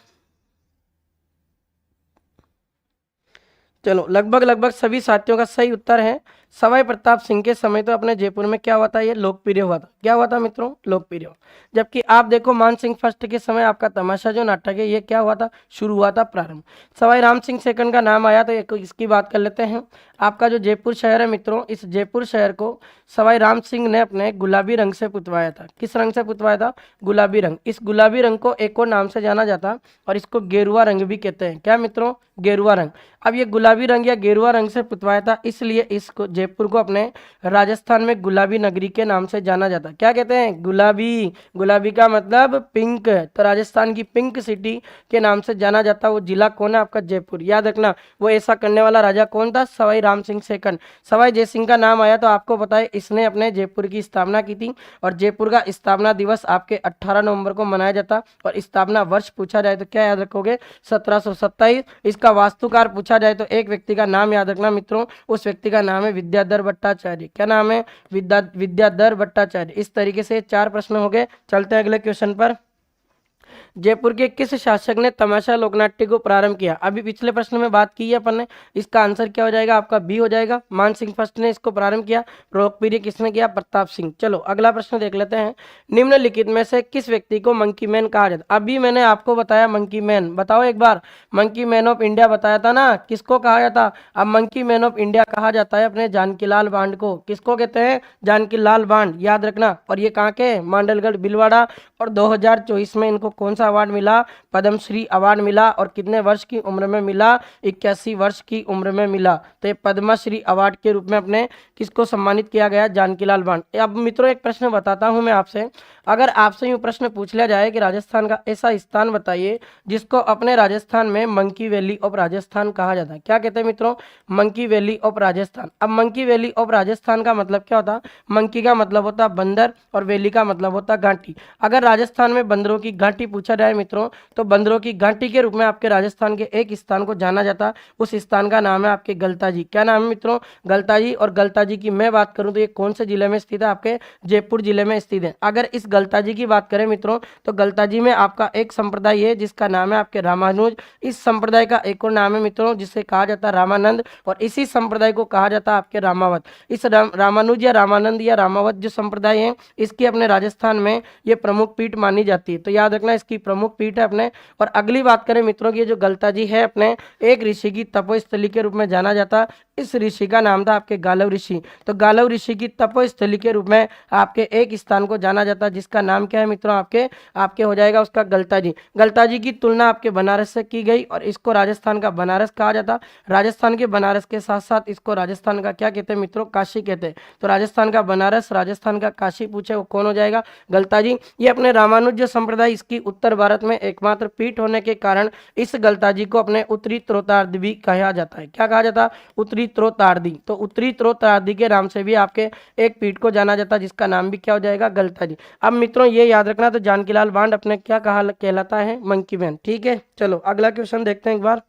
A: चलो लगभग लगभग सभी साथियों का सही उत्तर है। सवाई प्रताप सिंह के समय तो अपने जयपुर में क्या हुआ था? ये लोकप्रिय हुआ था। क्या हुआ था मित्रों? लोकप्रिय हुआ। जबकि आप देखो मान सिंह फर्स्ट के समय आपका तमाशा जो नाटक है ये क्या हुआ था? शुरू हुआ था, प्रारंभ। सवाई राम सिंह सेकंड का नाम आया तो इसकी बात कर लेते हैं। आपका जो जयपुर शहर है मित्रों, इस जयपुर शहर को सवाई राम सिंह ने अपने गुलाबी रंग से पुतवाया था। किस रंग से पुतवाया था? गुलाबी रंग। इस गुलाबी रंग को एक और नाम से जाना जाता और इसको गेरुआ रंग भी कहते हैं। क्या मित्रों? गेरुआ रंग। अब ये गुलाबी रंग या गेरुआ रंग से पुतवाया था, इसलिए इसको जयपुर को अपने राजस्थान में गुलाबी नगरी के नाम से जाना जाता। क्या कहते हैं? गुलाबी। गुलाबी का मतलब पिंक, तो राजस्थान की पिंक सिटी के नाम से जाना जाता। वो जिला कौन है? आपका जयपुर। याद रखना वो ऐसा करने वाला राजा कौन था? सवाई राम सिंह सेकंड। सवाई जय सिंह का नाम आया तो आपको पता है इसने अपने जयपुर की स्थापना की थी। और जयपुर का स्थापना दिवस आपके 18 नवंबर को मनाया जाता। और स्थापना वर्ष पूछा जाए तो क्या याद रखोगे? 1727। इसका वास्तुकार पूछा जाए तो एक व्यक्ति का नाम याद रखना मित्रों, उस व्यक्ति का नाम है विद्याधर भट्टाचार्य। क्या नाम है? विद्याधर भट्टाचार्य। इस तरीके से 4 प्रश्न हो गए। चलते हैं अगले क्वेश्चन पर। जयपुर के किस शासक ने तमाशा लोकनाट्य को प्रारंभ किया? अभी पिछले प्रश्न में बात की है अपन ने। इसका आंसर क्या हो जाएगा? आपका बी हो जाएगा। मान सिंह फर्स्ट ने इसको प्रारंभ किया। लोकप्रिय किसने किया? प्रताप सिंह। चलो अगला प्रश्न देख लेते हैं। निम्नलिखित में से किस व्यक्ति को मंकी मैन कहा जाता? अभी मैंने आपको बताया मंकी मैन, बताओ एक बार। मंकी मैन ऑफ इंडिया बताया था ना, किसको कहा जाता? अब मंकी मैन ऑफ इंडिया कहा जाता है अपने जानकीलाल बांड को। किसको कहते हैं? जानकीलाल बांड। याद रखना। और ये कहाँ के? मांडलगढ़ भीलवाड़ा। और 2024 में इनको कौन सा अवार्ड मिला? पद्मश्री अवार्ड मिला। और कितने वर्ष की उम्र में मिला? 81 वर्ष की उम्र में मिला। तो ये पद्मश्री अवार्ड के रूप में अपने किसको सम्मानित किया गया? जानकीलाल बांड। अब मित्रों एक प्रश्न बताता हूं मैं आपसे। अगर आपसे यूं प्रश्न पूछ लिया जाए कि राजस्थान का ऐसा स्थान बताइए जिसको अपने राजस्थान में मंकी वैली ऑफ राजस्थान कहा जाता है, क्या कहते हैं मित्रों? Monkey valley of Rajasthan. अब मंकी वैली ऑफ राजस्थान का मतलब क्या होता? मंकी का मतलब होता बंदर और वैली का मतलब होता घाटी। अगर राजस्थान में बंदरों की घाटी पूछा जाए मित्रों तो बंदरों की घाटी के रूप में आपके राजस्थान के एक स्थान को जाना जाता, उस स्थान का नाम है आपके गलताजी। क्या नाम है मित्रों? गलताजी। और गलताजी की मैं बात करूं तो ये कौन से जिले में स्थित है? आपके जयपुर जिले में स्थित है। अगर इस गलताजी की बात करें मित्रों तो गलताजी में आपका एक संप्रदाय है जिसका नाम है आपके रामानुज। इस संप्रदाय का एक और नाम है मित्रों जिसे कहा जाता है रामानंद, और इसी संप्रदाय को कहा जाता है आपके रामावत। इस रामानुज या रामानंद या रामावत जो संप्रदाय है इसकी अपने राजस्थान में ये प्रमुख पीठ मानी जाती है, तो याद रखना इसकी प्रमुख पीठ है अपने। और अगली बात करें मित्रों की जो गलताजी है अपने एक ऋषि की तपोस्थली के रूप में जाना जाता, इस ऋषि का नाम था आपके गालव ऋषि। तो गालव ऋषि की तपोस्थली के रूप में आपके एक स्थान को जाना जाता जिसका नाम क्या है मित्रों? आपके हो जाएगा उसका गलताजी। गलताजी की तुलना आपके बनारस से की गई और इसको राजस्थान का बनारस कहा जाता। राजस्थान के बनारस के साथ साथ इसको राजस्थान का क्या कहते हैं मित्रों? काशी कहते हैं। तो राजस्थान का बनारस, राजस्थान का काशी पूछे वो कौन हो जाएगा? गलताजी। ये अपने रामानुज संप्रदाय इसकी उत्तर भारत में एकमात्र पीठ होने के कारण इस गलताजी को अपने उत्तरी त्रोतार्ध भी कहा जाता है। क्या कहा जाता? उत्तरी त्रोतार्धी। तो उत्तरी त्रोतार्धी के नाम से भी आपके एक पीठ को जाना जाता जिसका नाम भी क्या हो जाएगा? गलताजी। अब मित्रों ये याद रखना, तो जानकीलाल बांड अपने क्या कहा कहलाता है? Monkey man. ठीक है, चलो अगला क्वेश्चन देखते हैं एक बार।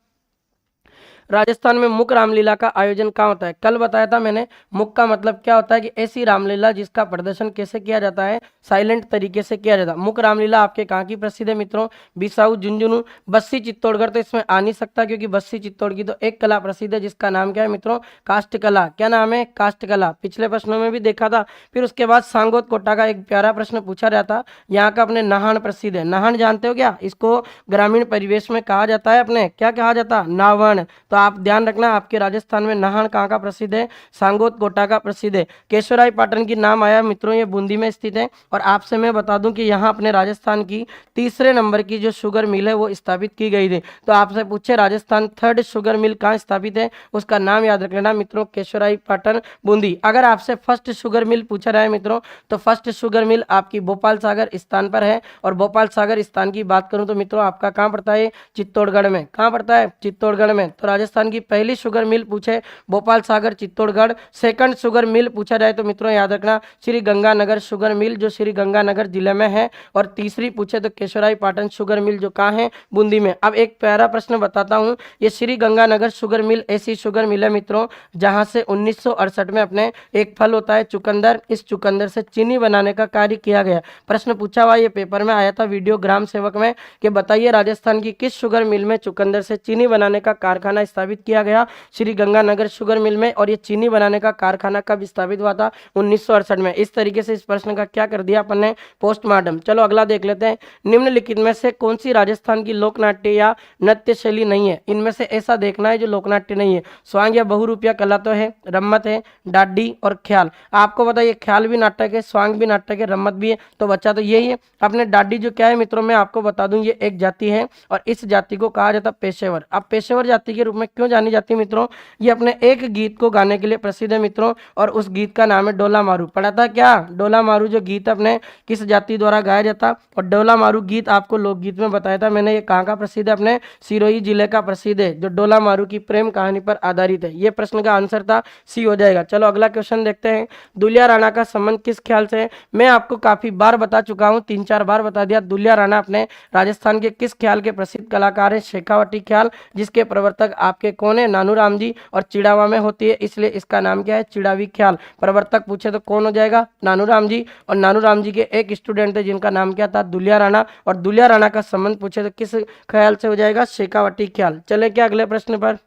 A: राजस्थान में मुक रामलीला का आयोजन कहाँ होता है? कल बताया था मैंने, मुक का मतलब क्या होता है कि ऐसी रामलीला जिसका प्रदर्शन कैसे किया जाता है? साइलेंट तरीके से किया जाता है। मुक रामलीला आपके कहाँ की प्रसिद्ध है मित्रों? बिसाऊ, झुंझुनू, बस्सी, चित्तौड़गढ़ तो इसमें आ नहीं सकता क्योंकि बस्सी चित्तौड़ की तो एक कला प्रसिद्ध है जिसका नाम क्या है मित्रों? काष्ठ कला। क्या नाम है? काष्ठ कला। पिछले प्रश्नों में भी देखा था। फिर उसके बाद सांगोद कोटा का एक प्यारा प्रश्न पूछा जाता, यहाँ का अपने नाहन प्रसिद्ध है। नाहन जानते हो क्या? इसको ग्रामीण परिवेश में कहा जाता है अपने, क्या कहा जाता? नावण। तो आप ध्यान रखना आपके राजस्थान में नाहन कहाँ का प्रसिद्ध है? सांगोद कोटा का प्रसिद्ध है। केशवराय पाटन की नाम आया मित्रों, ये बूंदी में स्थित है। और आपसे मैं बता दूं कि यहाँ अपने राजस्थान की तीसरे नंबर की जो शुगर मिल है वो स्थापित की गई थी। तो आपसे पूछे राजस्थान थर्ड शुगर मिल कहाँ स्थापित है, उसका नाम याद रख लेना मित्रों, केशवराय पाटन, बूंदी। अगर आपसे फर्स्ट शुगर मिल पूछा रहा है मित्रों तो फर्स्ट शुगर मिल आपकी भोपाल सागर स्थान पर है। और भोपाल सागर स्थान की बात करूं तो मित्रों आपका कहाँ पड़ता है? चित्तौड़गढ़ में। कहाँ पड़ता है? चित्तौड़गढ़ में। तो राजस्थान की पहली शुगर मिल पूछे Bhopal Sagar Chittorgarh. Second sugar mill पूछा जाए तो मित्रों याद रखना श्री गंगानगर शुगर मिल जो श्री गंगानगर जिले में है। और तीसरी पूछे तो केशवराय पाटन शुगर मिल जो कहाँ है? बूंदी में। अब एक प्यारा प्रश्न बताता हूँ, ये श्री गंगानगर शुगर मिल ऐसी शुगर मिल है मित्रों जहाँ से 1968 में अपने एक फल होता है चुकंदर, इस चुकंदर से चीनी बनाने का कार्य किया गया। प्रश्न पूछा हुआ ये पेपर में आया था वीडियो ग्राम सेवक में कि बताइए राजस्थान की किस शुगर मिल में चुकंदर से चीनी बनाने का कारखाना स्थापित किया गया? श्री गंगानगर शुगर मिल में। और ये चीनी बनाने का कारखाना कब स्थापित हुआ था? 1968 में। इस तरीके से इस प्रश्न का क्या कर दिया अपन ने? पोस्टमार्टम। चलो अगला देख लेते हैं। निम्नलिखित में से कौन सी राजस्थान की लोकनाट्य या नृत्य शैली नहीं है? इनमें से ऐसा देखना है जो लोकनाट्य नहीं है। स्वांग या बहुरूपिया कला तो है, रम्मत है, डाडी और ख्याल। आपको बताइए ख्याल भी नाटक है, स्वांग भी नाटक है, रम्मत भी है, तो बच्चा तो यही है अपने। डाडी जो क्या है मित्रों मैं आपको बता दूं ये एक जाति है और इस जाति को कहा जाता पेशेवर। अब पेशेवर जाति के रूप में क्यों जानी जाती है मित्रों? ये अपने एक गीत को गाने के लिए प्रसिद्ध है मित्रों और उस गीत का नाम है डोला मारू। पढ़ा था क्या? डोला मारू जो गीत अपने किस जाति द्वारा गाया जाता? और डोला मारू गीत आपको लोकगीत में बताया था मैंने, ये कहाँ का प्रसिद्ध है? अपने सिरोही जिले का प्रसिद्ध है जो डोला मारू की प्रेम कहानी पर आधारित है। ये प्रश्न का आंसर था सी हो जाएगा। चलो अगला क्वेश्चन देखते हैं। दुलिया राणा का संबंध किस ख्याल से है? मैं आपको काफी बार बता चुका हूँ, 3-4 बार बता दिया। दुलिया राणा अपने राजस्थान के किस ख्याल के प्रसिद्ध कलाकार है? शेखावटी ख्याल, जिसके प्रवर्तक आपके कौन है? नानूराम जी। और चिड़ावा में होती है इसलिए इसका नाम क्या है? चिड़ावी ख्याल। प्रवर्तक पूछे तो कौन हो जाएगा? नानूराम जी। और नानूराम जी के एक स्टूडेंट थे जिनका नाम क्या था? दुलिया राणा। और दुलिया राणा का संबंध पूछे तो किस ख्याल से हो जाएगा? शेखावटी ख्याल। चले क्या अगले प्रश्न पर?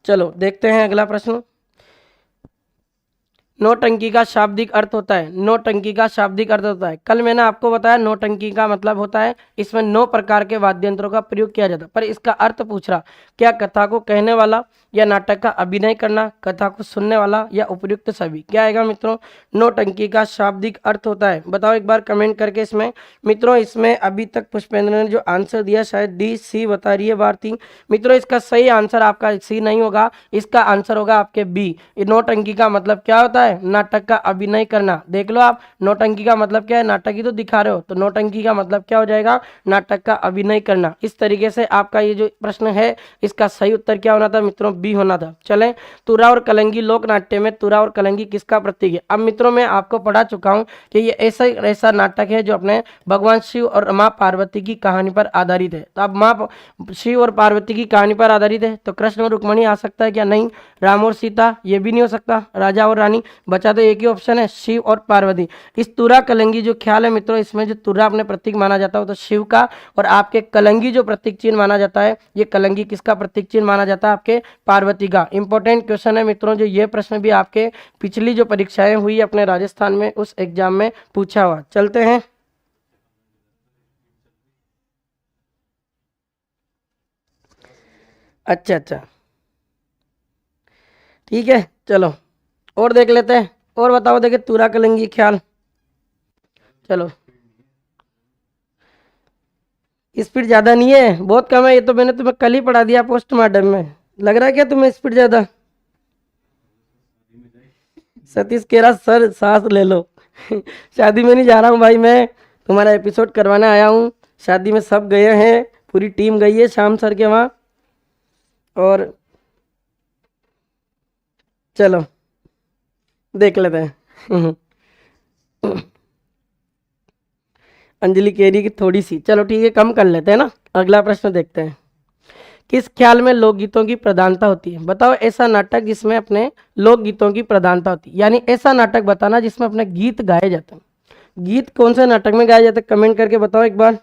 A: चलो देखते हैं अगला प्रश्न। नौटंकी का शाब्दिक अर्थ होता है। नौटंकी का शाब्दिक अर्थ होता है, कल मैंने आपको बताया नौटंकी का मतलब होता है इसमें 9 प्रकार के वाद्य यंत्रों का प्रयोग किया जाता है। पर इसका अर्थ पूछ रहा, क्या कथा को कहने वाला या नाटक का अभिनय करना, कथा को सुनने वाला या उपयुक्त सभी? क्या आएगा मित्रों? नौटंकी का शाब्दिक अर्थ होता है। बताओ एक बार कमेंट करके इसमें। मित्रों इसमें अभी तक पुष्पेंद्र ने जो आंसर दिया शायद डी सी बता रही है भारती। मित्रों इसका सही आंसर आपका सी नहीं होगा, इसका आंसर होगा आपके बी। नौटंकी का मतलब क्या होता है? है? नाटक का अभिनय करना। देख लो आप, नौटंकी का मतलब क्या है? नाटक ही तो दिखा रहे हो, तो नौटंकी का मतलब क्या हो जाएगा? नाटक का अभिनय करना। इस तरीके से आपका ये जो प्रश्न है इसका सही उत्तर क्या होना था मित्रों? बी होना था। चलें, तुरा और कलंगी लोक नाट्य में तुरा और कलंगी किसका प्रतीक है? अब मित्रों मैं आपको पढ़ा चुका हूँ कि ये ऐसा नाटक है जो अपने भगवान शिव और माँ पार्वती की कहानी पर आधारित है। तो अब माँ शिव और पार्वती की कहानी पर आधारित है तो कृष्ण और रुक्मणी आ सकता है क्या? नहीं। राम और सीता, ये भी नहीं हो सकता। राजा और रानी, बचा तो एक ही ऑप्शन है, शिव और पार्वती। इस तुरा कलंगी जो ख्याल है मित्रों, इसमें जो तुरा अपने प्रतीक माना जाता है तो शिव का, और आपके कलंगी जो प्रतीक चिन्ह माना जाता है, ये कलंगी किसका प्रतीक चिन्ह माना जाता है? आपके पार्वती का। इंपॉर्टेंट क्वेश्चन है मित्रों, जो ये प्रश्न भी आपके पिछली जो परीक्षाएं हुई अपने राजस्थान में उस एग्जाम में पूछा हुआ। चलते हैं, अच्छा अच्छा, ठीक है, चलो और देख लेते हैं। और बताओ, देखे तुरा कलंगी ख्याल। चलो, स्पीड ज्यादा नहीं है, बहुत कम है। ये तो मैंने तुम्हें कल ही पढ़ा दिया पोस्टमार्टम में। लग रहा है क्या तुम्हें स्पीड ज्यादा? सतीश कह रहा सर सांस ले लो। शादी में नहीं जा रहा हूँ भाई, मैं तुम्हारा एपिसोड करवाने आया हूँ। शादी में सब गए हैं, पूरी टीम गई है श्याम सर के वहाँ। और चलो देख लेते हैं। अंजलि कह रही कि थोड़ी सी, चलो ठीक है कम कर लेते हैं ना। अगला प्रश्न देखते हैं। किस ख्याल में लोकगीतों की प्रधानता होती है? बताओ ऐसा नाटक जिसमें अपने लोकगीतों की प्रधानता होती है, यानी ऐसा नाटक बताना जिसमें अपने गीत गाए जाते हैं। गीत कौन से नाटक में गाए जाते हैं? कमेंट करके बताओ एक बार।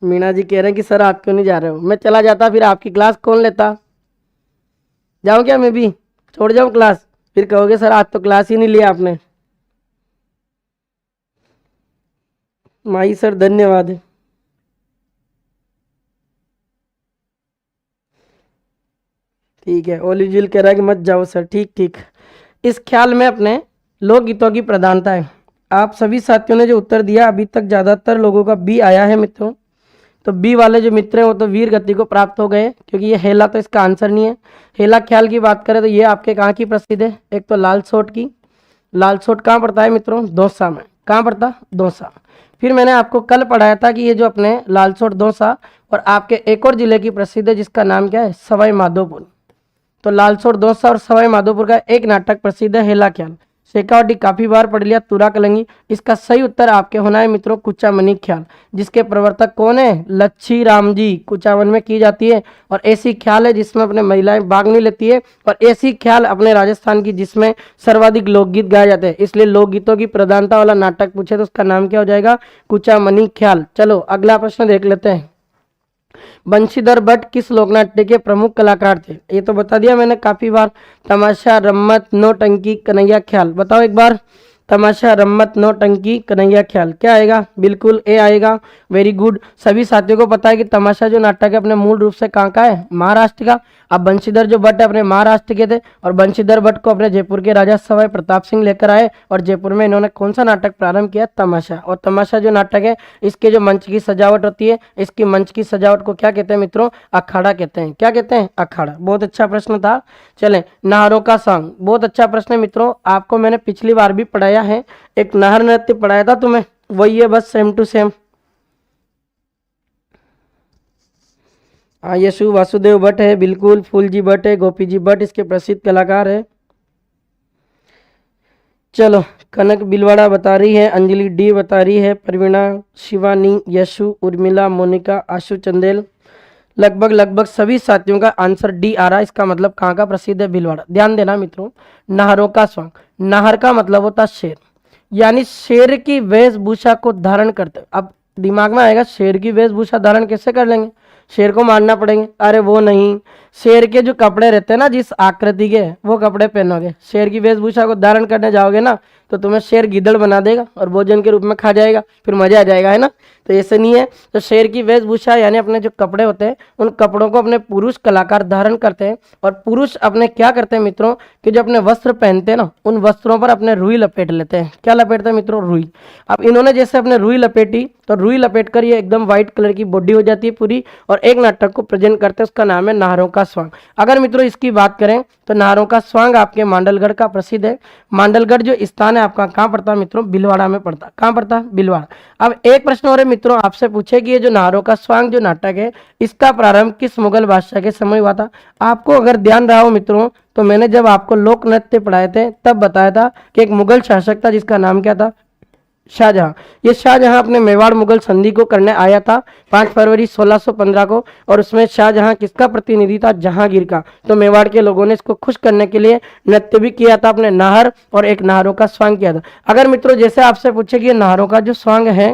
A: मीना जी कह रहे हैं कि सर आप क्यों नहीं जा रहे हो? मैं चला जाता फिर आपकी क्लास कौन लेता? जाऊं क्या मैं भी? छोड़ जाऊं क्लास? फिर कहोगे सर आज तो क्लास ही नहीं लिया आपने। माही सर धन्यवाद। ठीक है, ओलिजिल कह रहा है कि मत जाओ सर। ठीक ठीक। इस ख्याल में अपने लोकगीतों की प्रधानता है। आप सभी साथियों ने जो उत्तर दिया, अभी तक ज्यादातर लोगों का बी आया है मित्रों। तो बी वाले जो मित्र हैं वो तो वीर गति को प्राप्त हो गए, क्योंकि ये हेला तो इसका आंसर नहीं है। हेला ख्याल की बात करें तो ये आपके कहाँ की प्रसिद्ध है? एक तो लाल सोट की। लाल सोट कहाँ पड़ता है मित्रों? दौसा में। कहाँ पड़ता? दौसा। फिर मैंने आपको कल पढ़ाया था कि ये जो अपने लाल सोट, दौसा और आपके एक और जिले की प्रसिद्ध है जिसका नाम क्या है? सवाई माधोपुर। तो लालसोट, दौसा और सवाई माधोपुर का एक नाटक प्रसिद्ध है, हेला ख्याल। शेखावटी काफी बार पढ़ लिया, तुरा कलंगी। इसका सही उत्तर आपके होना है मित्रों कुचामनी ख्याल, जिसके प्रवर्तक कौन है? लच्छी राम जी। कुचामन में की जाती है और ऐसी ख्याल है जिसमें अपने महिलाएं भाग नहीं लेती है, और ऐसी ख्याल अपने राजस्थान की जिसमें सर्वाधिक लोकगीत गाए जाते हैं। इसलिए लोकगीतों की प्रधानता वाला नाटक पूछे तो उसका नाम क्या हो जाएगा? कुचामनी ख्याल। चलो अगला प्रश्न देख लेते हैं। बंशीधर भट्ट किस लोकनाट्य के प्रमुख कलाकार थे? ये तो बता दिया मैंने काफी बार। तमाशा, रम्मत, नौटंकी, कन्हैया ख्याल। बताओ एक बार। तमाशा, रम्मत, नौटंकी, कन्हैया ख्याल। क्या आएगा? बिल्कुल ए आएगा। Very good. सभी साथियों को पता है कि तमाशा जो नाटक है अपने मूल रूप से कहाँ का है? महाराष्ट्र का। अब बंशीधर जो भट्ट है अपने महाराष्ट्र के थे, और बंशीधर भट्ट को अपने जयपुर के राजा सवाई प्रताप सिंह लेकर आए, और जयपुर में इन्होंने कौन सा नाटक प्रारंभ किया? तमाशा। और तमाशा जो नाटक है, इसके जो मंच की सजावट होती है, इसकी मंच की सजावट को क्या कहते हैं मित्रों? अखाड़ा कहते हैं। क्या कहते हैं? अखाड़ा। बहुत अच्छा प्रश्न था। चलें, नाहरों का सॉन्ग, बहुत अच्छा प्रश्न है मित्रों। आपको मैंने पिछली बार भी पढ़ाया है, एक नाहर नृत्य पढ़ाया था तुम्हें, वही है बस सेम टू सेम। हाँ, यशु वासुदेव भट्ट है, बिल्कुल। फूलजी भट्ट है, गोपी जी भट्ट इसके प्रसिद्ध कलाकार है। चलो, कनक बिलवाड़ा बता रही है, अंजलि डी बता रही है, प्रवीणा, शिवानी, यशु, उर्मिला, मोनिका, आशु चंदेल, लगभग सभी साथियों का आंसर डी आ रहा है। इसका मतलब कहाँ का प्रसिद्ध है? भीलवाड़ा। ध्यान देना मित्रों, नाहरों का सॉन्ग, नाहर का मतलब होता है शेर, यानी शेर की वेशभूषा को धारण करते। अब दिमाग में आएगा शेर की वेशभूषा धारण कैसे कर लेंगे? शेर को मारना पड़ेंगे? अरे वो नहीं, शेर के जो कपड़े रहते हैं ना, जिस आकृति के, वो कपड़े पहनोगे। शेर की वेशभूषा को धारण करने जाओगे ना तो तुम्हें शेर गिद्दड़ बना देगा और भोजन के रूप में खा जाएगा, फिर मजा आ जाएगा, है ना। तो ऐसे नहीं है। तो शेर की वेशभूषा यानी अपने जो कपड़े होते हैं उन कपड़ों को अपने पुरुष कलाकार धारण करते हैं, और पुरुष अपने क्या करते हैं मित्रों कि जो अपने वस्त्र पहनते हैं ना उन वस्त्रों पर अपने रुई लपेट लेते हैं। क्या लपेटते हैं मित्रों? रुई। अब इन्होंने जैसे अपने रुई लपेटी तो रुई लपेट कर ये एकदम व्हाइट कलर की बॉडी हो जाती है पूरी, और एक नाटक को प्रेजेंट करते हैं, उसका नाम है नाहरों का स्वांग। अगर मित्रों इसकी बात करें तो नाहरों का स्वांग आपके मांडलगढ़ का प्रसिद्ध है। मांडलगढ़ जो स्थान है आपका कहाँ पड़ता है मित्रों? भीलवाड़ा में पड़ता है। कहाँ पड़ता है? भीलवाड़ा। अब एक प्रश्न और है मित्रों, आपसे पूछे कि ये जो नाहरों का स्वांग जो नाटक है इसका प्रारंभ किस मुगल बादशाह के समय हुआ था? आपको अगर ध्यान रहा हो मित्रों तो मैंने जब आपको लोक नृत्य पढ़ाए थे तब बताया था कि एक मुगल शासक था जिसका नाम क्या था? शाहजहां। ये शाहजहां अपने मेवाड़ मुगल संधि को करने आया था 5 फरवरी 1615 को, और उसमें शाहजहां किसका प्रतिनिधि था? जहांगीर का। तो मेवाड़ के लोगों ने इसको खुश करने के लिए नृत्य भी किया था, अपने नाहर और एक नाहरों का स्वांग किया था। अगर मित्रों जैसे आपसे पूछे कि ये नाहरों का जो स्वांग है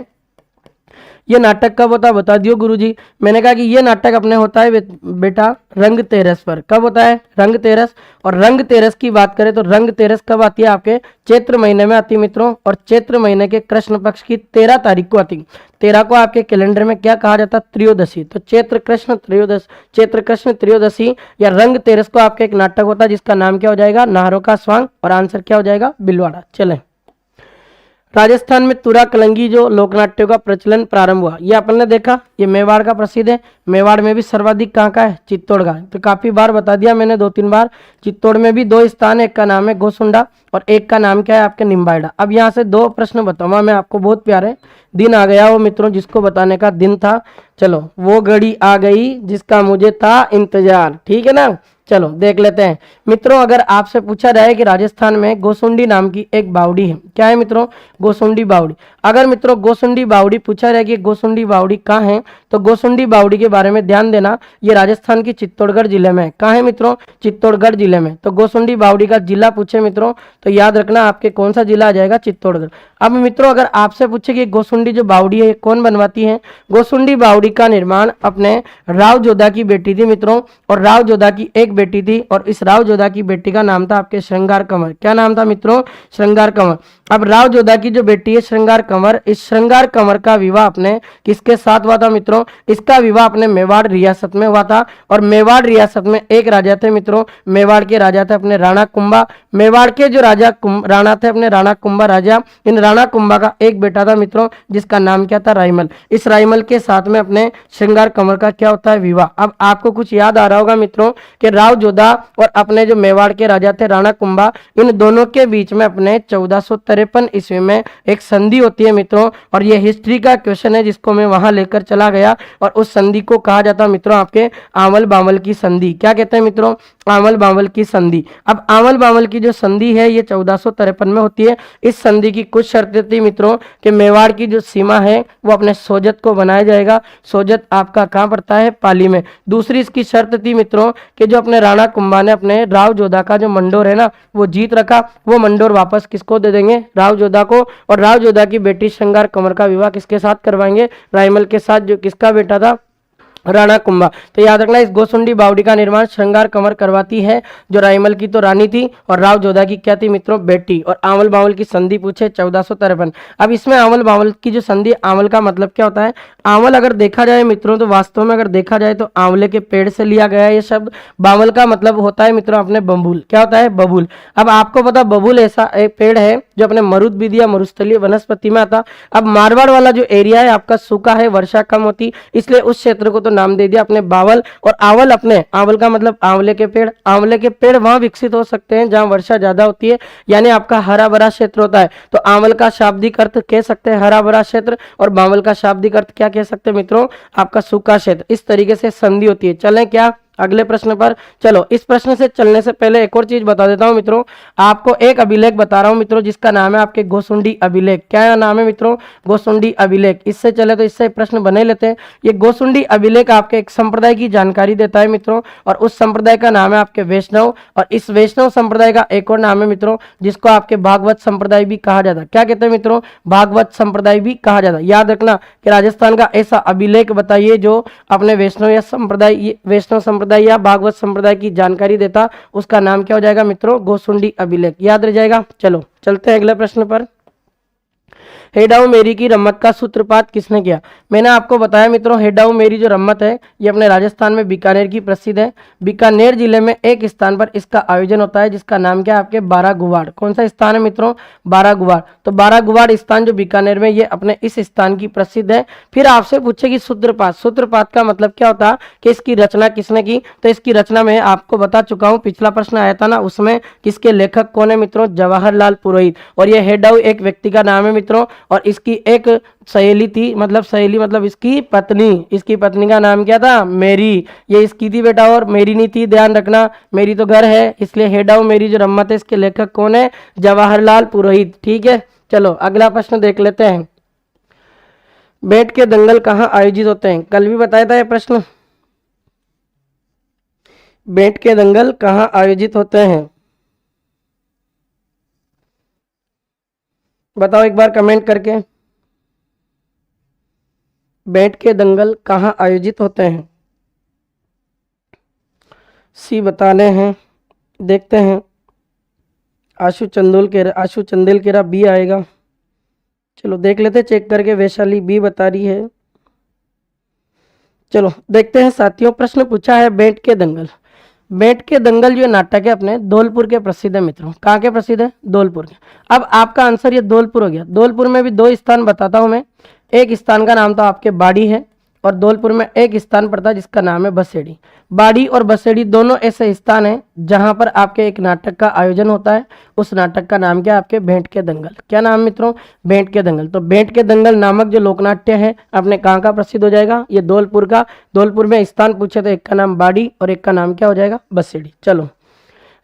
A: ये नाटक कब होता है बता दियो गुरुजी। मैंने कहा कि ये नाटक अपने होता है बेटा रंग तेरस पर। कब होता है? रंग तेरस। और रंग तेरस की बात करें तो रंग तेरस कब आती है? आपके चैत्र महीने में आती है मित्रों, और चैत्र महीने के कृष्ण पक्ष की 13 तारीख को आती है। 13 को आपके कैलेंडर में क्या कहा जाता है? त्रयोदशी। तो चैत्र कृष्ण त्रयोदशी या रंग तेरस को आपका एक नाटक होता है जिसका नाम क्या हो जाएगा? नाहरों का स्वांग, और आंसर क्या हो जाएगा? भीलवाड़ा। चलें, राजस्थान में तुरा कलंगी जो लोकनाट्यों का प्रचलन प्रारंभ हुआ, ये अपन ने देखा, ये मेवाड़ का प्रसिद्ध है। मेवाड़ में भी सर्वाधिक कहाँ का है? चित्तौड़ का। तो काफी बार बता दिया मैंने, 2-3 बार। चित्तौड़ में भी 2 स्थान है, एक का नाम है गोसुंडा और एक का नाम क्या है आपके निम्बाइडा। अब यहाँ से 2 प्रश्न बताऊंगा मैं आपको, बहुत प्यारे। दिन आ गया वो मित्रों जिसको बताने का दिन था, चलो वो घड़ी आ गई जिसका मुझे था इंतजार, ठीक है ना। चलो देख लेते हैं मित्रों। अगर आपसे पूछा जाए कि राजस्थान में गोसुंडी नाम की एक बावड़ी है, क्या है मित्रों? गोसुंडी बावड़ी। अगर मित्रों गोसुंडी बावड़ी पूछा जाए कि गोसुंडी बावड़ी कहाँ है, तो गोसुंडी बावड़ी के बारे में ध्यान देना, ये राजस्थान की चित्तौड़गढ़ जिले में है। कहाँ है मित्रों? चित्तौड़गढ़ जिले में। तो गोसुंडी बावड़ी का जिला पूछे मित्रों तो याद रखना आपके कौन सा जिला आ जाएगा? चित्तौड़गढ़। अब मित्रों अगर आपसे पूछे कि गोसुंडी जो बावड़ी है ये कौन बनवाती है? गोसुंडी बावड़ी का निर्माण अपने राव जोधा की बेटी थी मित्रों, और राव जोधा की एक बेटी थी, और इस राव जोधा की बेटी का नाम था आपके श्रृंगार कंवर। क्या नाम था मित्रों? श्रृंगार कंवर। अब राव जोधा की जो बेटी है श्रृंगार कंवर, इस श्रृंगार कंवर का विवाह अपने किसके साथ हुआ था मित्रों? इसका विवाह अपने मेवाड़ रियासत में हुआ था, और मेवाड़ रियासत में एक राजा थे मित्रों, मेवाड़ के राजा थे अपने राणा कुंभा। मेवाड़ के जो राजा राणा थे अपने राणा कुंभा राजा, इन राणा कुंभा का एक बेटा था मित्रों जिसका नाम क्या था? रायमल। इस रायमल के साथ में अपने श्रृंगार कंवर का क्या होता है? विवाह। अब आपको कुछ याद आ रहा होगा मित्रों कि राव जोधा और अपने जो मेवाड़ के राजा थे राणा कुंभा, इन दोनों के बीच में अपने 1453 ईस्वी में एक संधि होती है मित्रों, और ये हिस्ट्री का क्वेश्चन है जिसको मैं वहां लेकर चला गया, और उस संधि को कहा जाता है मित्रों आपके आंवल बांवल की संधि। क्या कहते हैं मित्रों? आंवल बांवल की संधि। अब आंवल बांवल की जो संधि है ये 1453 में होती है। इस संधि की कुछ शर्तें थी मित्रों कि मेवाड़ की जो सीमा है वो अपने सोजत को बनाया जाएगा। सोजत आपका कहाँ पड़ता है? पाली में। दूसरी इसकी शर्त थी मित्रों कि जो अपने राणा कुंभा ने अपने राव जोधा का जो मंडोर है ना वो जीत रखा, वो मंडोर वापस किसको दे देंगे? राव जोधा को। और राव जोधा की बेटी श्रृंगार कंवर का विवाह किसके साथ करवाएंगे? रायमल के साथ, जो किसका बेटा था? राणा कुंभा। तो याद रखना इस गोसुंडी बावड़ी का निर्माण श्रृंगार कंवर करवाती है, जो रायमल की तो रानी थी और राव जोधा की क्या थी मित्रों? बेटी। और आंवल बांवल की संधि पूछे 1453। अब इसमें आंवल बांवल की जो संधि, आंवल का मतलब क्या होता है? आंवल अगर देखा जाए मित्रों तो वास्तव में अगर देखा जाए तो आंवले के पेड़ से लिया गया है ये शब्द। बांवल का मतलब होता है मित्रों अपने बबूल। क्या होता है? बबूल। अब आपको पता बबूल ऐसा एक पेड़ है जो अपने मरुद या मरुस्थलीय वनस्पति में आता। अब मारवाड़ वाला जो एरिया है आपका सूखा है, वर्षा कम होती, इसलिए उस क्षेत्र को तो नाम दे दिया अपने बावल। और आवल अपने, आवल का मतलब आंवले के पेड़। आंवले के पेड़ वहां विकसित हो सकते हैं जहां वर्षा ज्यादा होती है, यानी आपका हरा भरा क्षेत्र होता है। तो आंवल का शाब्दिक अर्थ कह सकते हैं हरा भरा क्षेत्र, और बावल का शाब्दिक अर्थ क्या कह सकते हैं मित्रों? आपका सूखा क्षेत्र। इस तरीके से संधि होती है। चलें क्या अगले प्रश्न पर? चलो इस प्रश्न से चलने से पहले एक और चीज बता देता हूं मित्रों, आपको एक अभिलेख बता रहा हूं मित्रों जिसका नाम है आपके गोसुंडी अभिलेख। क्या नाम है मित्रों? गोसुंडी अभिलेख। इससे चले तो इससे प्रश्न बने लेते हैं। ये गोसुंडी अभिलेख आपके एक संप्रदाय की जानकारी देता है मित्रों, और उस संप्रदाय का नाम है आपके वैष्णव, और इस वैष्णव संप्रदाय का एक और नाम है मित्रों जिसको आपके भागवत संप्रदाय भी कहा जाता है। क्या कहते हैं मित्रों? भागवत संप्रदाय भी कहा जाता है। याद रखना कि राजस्थान का ऐसा अभिलेख बताइए जो अपने वैष्णव या संप्रदाय, वैष्णव संप्रदाय संप्रदाय या भागवत संप्रदाय की जानकारी देता, उसका नाम क्या हो जाएगा मित्रों? गोसुंडी अभिलेख। याद रह जाएगा। चलो चलते हैं अगले प्रश्न पर। हेडाऊ मेरी की रम्मत का सूत्रपात किसने किया? मैंने आपको बताया मित्रों, हेडाऊ मेरी जो रम्मत है ये अपने राजस्थान में बीकानेर की प्रसिद्ध है। बीकानेर जिले में एक स्थान पर इसका आयोजन होता है जिसका नाम क्या है आपके? बारागुवाड़। कौन सा स्थान है मित्रों? बारागुवाड़। तो बारागुवाड़ स्थान जो बीकानेर में, ये अपने इस स्थान की प्रसिद्ध है। फिर आपसे पूछेगी सूत्रपात। सूत्रपात का मतलब क्या होता है कि इसकी रचना किसने की? तो इसकी रचना में आपको बता चुका हूं, पिछला प्रश्न आया था ना, उसमें किसके लेखक कौन है मित्रों? जवाहरलाल पुरोहित। और ये हेडाऊ एक व्यक्ति का नाम है मित्रों, और इसकी एक सहेली थी, मतलब सहेली मतलब इसकी पत्नी। इसकी पत्नी का नाम क्या था? मेरी। ये इसकी थी बेटा, और मेरी नहीं थी, ध्यान रखना। मेरी तो घर है, इसलिए हेडाऊ मेरी जो रम्मत है इसके लेखक कौन है? जवाहरलाल पुरोहित। ठीक है, चलो अगला प्रश्न देख लेते हैं। बेट के दंगल कहाँ आयोजित होते हैं? कल भी बताया था ये प्रश्न। बेट के दंगल कहाँ आयोजित होते हैं? बताओ एक बार कमेंट करके। बेट के दंगल कहाँ आयोजित होते हैं? सी बताने हैं, देखते हैं। आशु चंदेल केरा बी आएगा। चलो देख लेते, चेक करके। वैशाली बी बता रही है। चलो देखते हैं साथियों, प्रश्न पूछा है बेट के दंगल। बेट के दंगल जो नाटक है अपने धौलपुर के प्रसिद्ध है मित्रों। कहाँ के प्रसिद्ध है? धौलपुर के। अब आपका आंसर ये धौलपुर हो गया। धौलपुर में भी दो स्थान बताता हूं मैं। एक स्थान का नाम तो आपके बाड़ी है, और धौलपुर में एक स्थान पड़ता है जिसका नाम है बसेड़ी। बाड़ी और बसेड़ी दोनों ऐसे स्थान हैं जहां पर आपके एक नाटक का आयोजन होता है। उस नाटक का नाम क्या है आपके? भेंट के दंगल। क्या नाम मित्रों? भेंट के दंगल। तो भेंट के दंगल नामक जो लोकनाट्य है अपने कहाँ का प्रसिद्ध हो जाएगा? ये धौलपुर का। धौलपुर में स्थान पूछे तो एक का नाम बाड़ी और एक का नाम क्या हो जाएगा? बसेड़ी। चलो,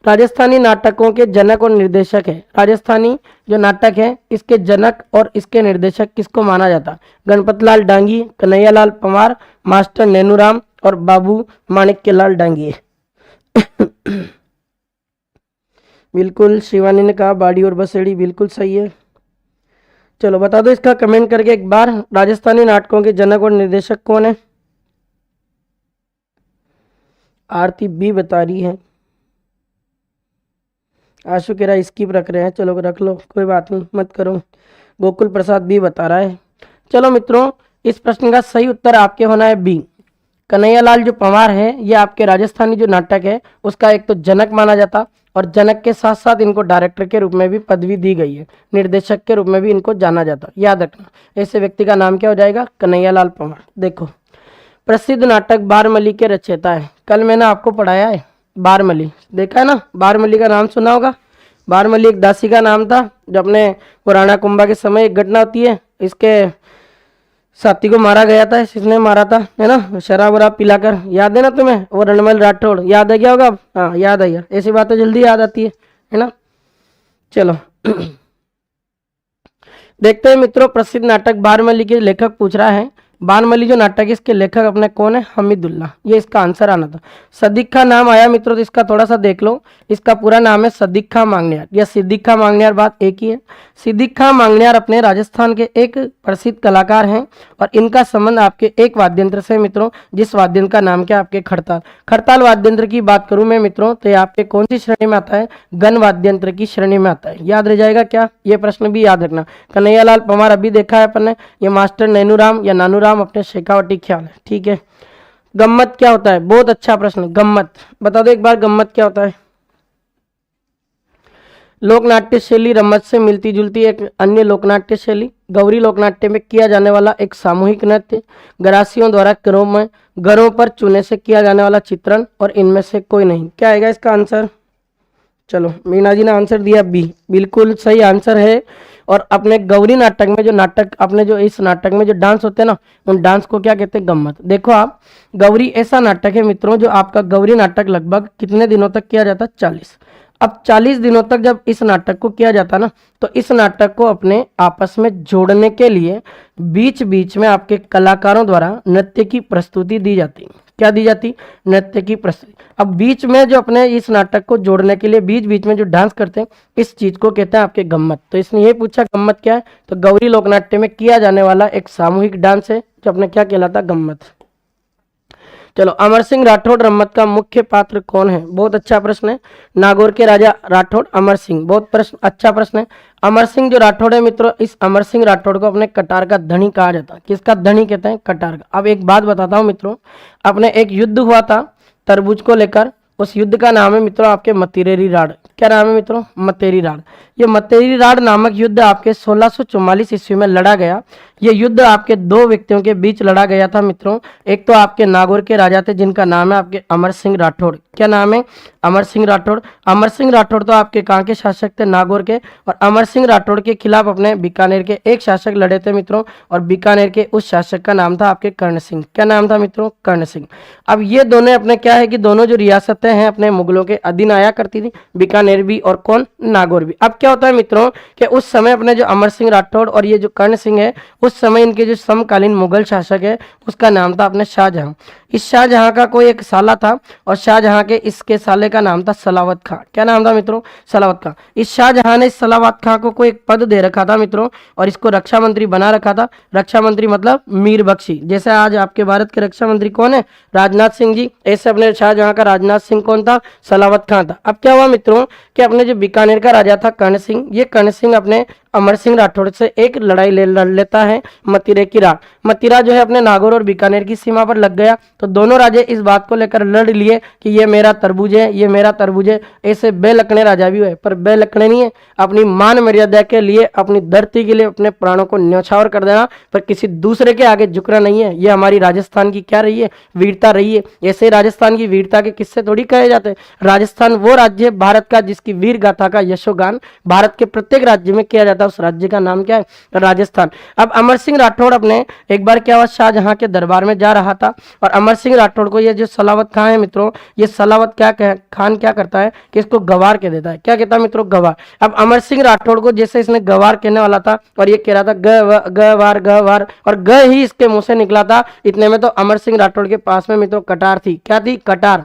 A: राजस्थानी नाटकों के जनक और निर्देशक है। राजस्थानी जो नाटक है इसके जनक और इसके निर्देशक किसको माना जाता? गणपतलाल डांगी, कन्हैयालाल पंवार, मास्टर नैनूराम और बाबू माणिक्यलाल डांगी। बिल्कुल, शिवानी ने कहा बाड़ी और बसेड़ी, बिल्कुल सही है। चलो बता दो इसका कमेंट करके एक बार, राजस्थानी नाटकों के जनक और निर्देशक कौन है? आरती बी बता रही है। आशु कह रहा स्किप रख रहे हैं, चलो रख लो, कोई बात नहीं, मत करो। गोकुल प्रसाद भी बता रहा है। चलो मित्रों, इस प्रश्न का सही उत्तर आपके होना है बी। कन्हैयालाल जो पंवार है ये आपके राजस्थानी जो नाटक है उसका एक तो जनक माना जाता, और जनक के साथ साथ इनको डायरेक्टर के रूप में भी पदवी दी गई है, निर्देशक के रूप में भी इनको जाना जाता। याद रखना, ऐसे व्यक्ति का नाम क्या हो जाएगा? कन्हैयालाल पंवार। देखो, प्रसिद्ध नाटक बारमली के रचयिता है। कल मैंने आपको पढ़ाया है बारमली, देखा है ना? बारमली का नाम सुना होगा। बारमली एक दासी का नाम था, जो अपने पुराना कुंभा के समय एक घटना होती है, इसके साथी को मारा गया था। इसने मारा था, है ना, शराब वराब पिलाकर। याद है ना तुम्हें? वो रणमल राठौड़, याद है क्या होगा? हाँ याद है यार, ऐसी बातें जल्दी याद आती है ना। चलो देखते हैं मित्रों, प्रसिद्ध नाटक बारमली के लेखक पूछ रहा है। बारमली जो नाटक है इसके लेखक अपने कौन है? हमीदुल्लाह। ये इसका आंसर आना था। सदीक खां नाम आया मित्रों, तो इसका थोड़ा सा देख लो। इसका पूरा नाम है सदीक खां मांगनियार या सिद्दीक खां मांगनियार, बात एक ही है। सिद्दीक खां मांगनियार अपने राजस्थान के एक प्रसिद्ध कलाकार हैं, और इनका संबंध आपके एक वाद्य यंत्र से मित्रों, जिस वाद्य यंत्र का नाम क्या आपके? खड़ताल। खड़ताल वाद्य यंत्र की बात करूं मैं मित्रों, तो ये आपके कौन सी श्रेणी में आता है? गण वाद्य यंत्र की श्रेणी में आता है। याद रह जाएगा क्या? ये प्रश्न भी याद रखना। कन्हैयालाल पंवार अभी देखा है अपन ने, ये मास्टर नैनूराम या नानूराम अपने शेखावटी ख्याल है। ठीक है, गम्मत क्या होता है? बहुत अच्छा प्रश्न। गम्मत बता दो एक बार, गम्मत क्या होता है? लोकनाट्य शैली रम्मत से मिलती जुलती एक अन्य लोकनाट्य शैली। गौरी लोकनाट्य में किया जाने वाला एक सामूहिक नृत्य, गरासियों द्वारा घरों पर चूने से किया जाने वाला चित्रण, और इनमें से कोई नहीं। क्या आएगा इसका आंसर? चलो, मीना जी ने आंसर दिया बी, बिल्कुल सही आंसर है। और अपने गौरी नाटक में जो अपने जो इस नाटक में जो डांस होते हैं ना, उन डांस को क्या कहते हैं? गम्मत। देखो आप, गौरी ऐसा नाटक है मित्रों, जो आपका गौरी नाटक लगभग कितने दिनों तक किया जाता है? 40। अब 40 दिनों तक जब इस नाटक को किया जाता ना, तो इस नाटक को अपने आपस में जोड़ने के लिए बीच बीच में आपके कलाकारों द्वारा नृत्य की प्रस्तुति दी जाती। क्या दी जाती? नृत्य की प्रस्तुति। अब बीच में जो अपने इस नाटक को जोड़ने के लिए बीच बीच में जो डांस करते हैं, इस चीज को कहते हैं आपके गम्मत। तो इसने ये पूछा गम्मत क्या है, तो गौरी लोकनाट्य में किया जाने वाला एक सामूहिक डांस है जो अपने क्या कहलाता? गम्मत। चलो, अमर सिंह राठौड़ रम्मत का मुख्य पात्र कौन है? बहुत अच्छा प्रश्न है। नागौर के राजा राठौड़ अमर सिंह, बहुत प्रश्न अच्छा प्रश्न है। अमर सिंह जो राठौड़ है मित्रों, इस अमर सिंह राठौड़ को अपने कटार का धनी कहा जाता है। किसका धनी कहते हैं? कटार का। अब एक बात बताता हूँ मित्रों, अपने एक युद्ध हुआ था तरबूज को लेकर, उस युद्ध का नाम है मित्रों आपके मतीरेरी राड़। क्या नाम है मित्रों? मतेरी राड़। ये मतेरी राड़ नामक युद्ध आपके 1644 ईस्वी में लड़ा गया। ये युद्ध आपके दो व्यक्तियों के बीच लड़ा गया था मित्रों। एक तो आपके नागौर के राजा थे जिनका नाम है आपके अमर सिंह राठौड़। क्या नाम है? अमर सिंह राठौड़। अमर सिंह राठौड़ तो आपके कहाँ के शासक थे? नागौर के। और अमर सिंह राठौड़ के खिलाफ अपने बीकानेर के एक शासक लड़े थे मित्रों, और बीकानेर के उस शासक का नाम था आपके कर्ण सिंह। क्या नाम था मित्रों? कर्ण सिंह। अब ये दोनों अपने क्या है कि दोनों जो रियासतें हैं अपने मुगलों के अधीन आया करती थी, बीकानेर भी और कौन? नागौर भी। अब क्या होता है मित्रों कि उस समय अपने जो अमर सिंह राठौड़ और ये जो कर्ण सिंह है, उस समय इनके जो समकालीन मुगल शासक है उसका नाम था अपने शाहजहां। इस शाहजहां का कोई एक साला था, और शाहजहां के इसके साले का नाम था सलावत खां। क्या नाम था मित्रों? सलावत खां। इस शाहजहां ने सलावत खां को कोई एक पद दे रखा था मित्रों, और इसको रक्षा मंत्री बना रखा था। रक्षा मंत्री मतलब मीर बख्शी। जैसे आज आपके भारत के रक्षा मंत्री कौन है? राजनाथ सिंह जी। ऐसे अपने शाहजहां का राजनाथ सिंह कौन था? सलावत खां था। अब क्या हुआ मित्रों कि अपने जो बीकानेर का राजा था कर्ण सिंह, ये कर्ण सिंह अपने अमर सिंह राठौड़ से एक लड़ाई लड़ लेता है, मतीरे की राड़। मतीरा जो है अपने नागौर और बीकानेर की सीमा पर लग गया। तो दोनों राजे इस बात को लेकर लड़ लिए कि ये मेरा तरबूज है, ये मेरा तरबूज है। ऐसे बेलकने राजा भी हुए, पर बेलकने नहीं है, अपनी मान मर्यादा के लिए, अपनी धरती के लिए अपने प्राणों को न्यौछावर कर देना, पर किसी दूसरे के आगे झुकना नहीं है। ये हमारी राजस्थान की क्या रही है? वीरता रही है। ऐसे राजस्थान की वीरता के किस्से थोड़ी कहे जाते हैं। राजस्थान वो राज्य है भारत का जिसकी वीर गाथा का यशोगान भारत के प्रत्येक राज्य में किया जाता है। उस राज्य का नाम क्या है? राजस्थान। अब अमर सिंह राठौड़ अपने एक बार क्या हुआ, शाहजहां के दरबार में जा रहा था, और अमर सिंह राठौड़ को ये जो सलावत खान है मित्रों, ये सलावत खान क्या करता है कि इसको गवार कह देता है। क्या कहता है मित्रों? गवार। अब अमर सिंह राठौड़ को जैसे इसने गवार कहने वाला था, और ये कह रहा था गवार गवार, और ग ही इसके मुंह से निकला था। इतने में तो अमर सिंह राठौड़ के पास में मित्रों कटार थी। क्या थी? कटार।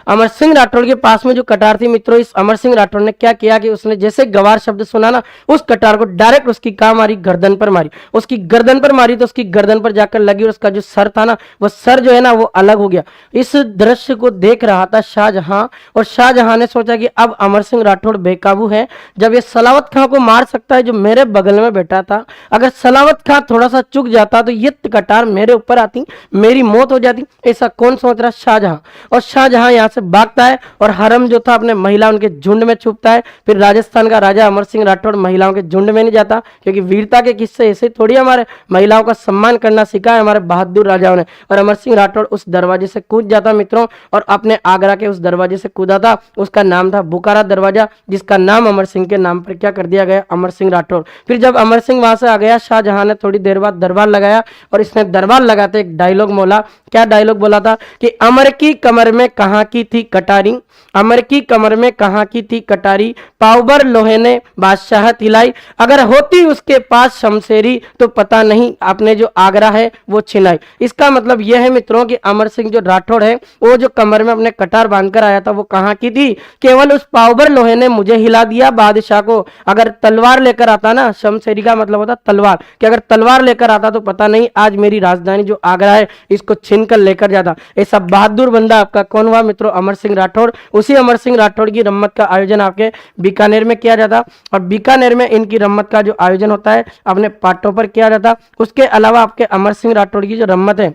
A: अमर सिंह राठौड़ के पास में जो कटार थी मित्रों, इस अमर सिंह राठौड़ ने क्या किया कि उसने जैसे गवार शब्द सुना ना, उस कटार को डायरेक्ट उसकी कहाँ मारी? गर्दन पर मारी। उसकी गर्दन पर मारी तो उसकी गर्दन पर जाकर लगी, और उसका जो सर था ना, वो सर जो है ना वो अलग हो गया। इस दृश्य को देख रहा था शाहजहां, और शाहजहां ने सोचा कि अब अमर सिंह राठौड़ बेकाबू है। जब ये सलावत खां को मार सकता है जो मेरे बगल में बैठा था, अगर सलावत खां थोड़ा सा चुक जाता तो ये कटार मेरे ऊपर आती, मेरी मौत हो जाती। ऐसा कौन सोच रहा? शाहजहां। और शाहजहां यहाँ से भागता है, और हरम जो था अपने महिला उनके झुंड में छुपता है। फिर राजस्थान का राजा अमर सिंह राठौड़ महिलाओं के झुंड में नहीं जाता, क्योंकि वीरता के किस्से ऐसे थोड़ी हमारे महिलाओं का सम्मान करना सिखा है हमारे बहादुर राजाओं ने। और अमर सिंह राठौड़ उस दरवाजे से कूद जाता मित्रों, और अपने आगरा के उस दरवाजे से कूदा था। उसका नाम था बुखारा दरवाजा, जिसका नाम अमर सिंह के नाम पर क्या कर दिया गया? अमर सिंह राठौड़। फिर जब अमर सिंह वहां से आ गया, शाहजहां ने थोड़ी देर बाद दरबार लगाया, और इसने दरबार लगाते एक डायलॉग बोला। क्या डायलॉग बोला था कि अमर की कमर में कहाँ की थी कटारी, अमर की कमर में कहाँ की थी कटारी, पावबर लोहे ने बादशाह हिलाई, अगर होती उसके पास शमशेरी तो पता नहीं आपने जो आगरा है वो छिलाई। इसका मतलब यह है मित्रों कि अमर सिंह जो राठौड़ है, वो जो कमर में अपने कटार बांधकर आया था वो कहाँ की थी? केवल उस पावबर लोहे ने मुझे हिला दिया बादशाह को। अगर तलवार लेकर आता ना, शमशेरी का मतलब होता तलवार, कि अगर तलवार लेकर आता तो पता नहीं आज मेरी राजधानी जो आगरा है इसको छीन कर लेकर जाता। ऐसा बहादुर बंदा आपका कौन हुआ मित्रों? अमर सिंह राठौड़। उसी अमर सिंह राठौड़ की रम्मत का आयोजन आपके बीकानेर में किया जाता, और बीकानेर में इनकी रम्मत का जो आयोजन होता है अपने पाटों पर किया जाता। उसके अलावा आपके अमर सिंह राठौड़ की जो रम्मत है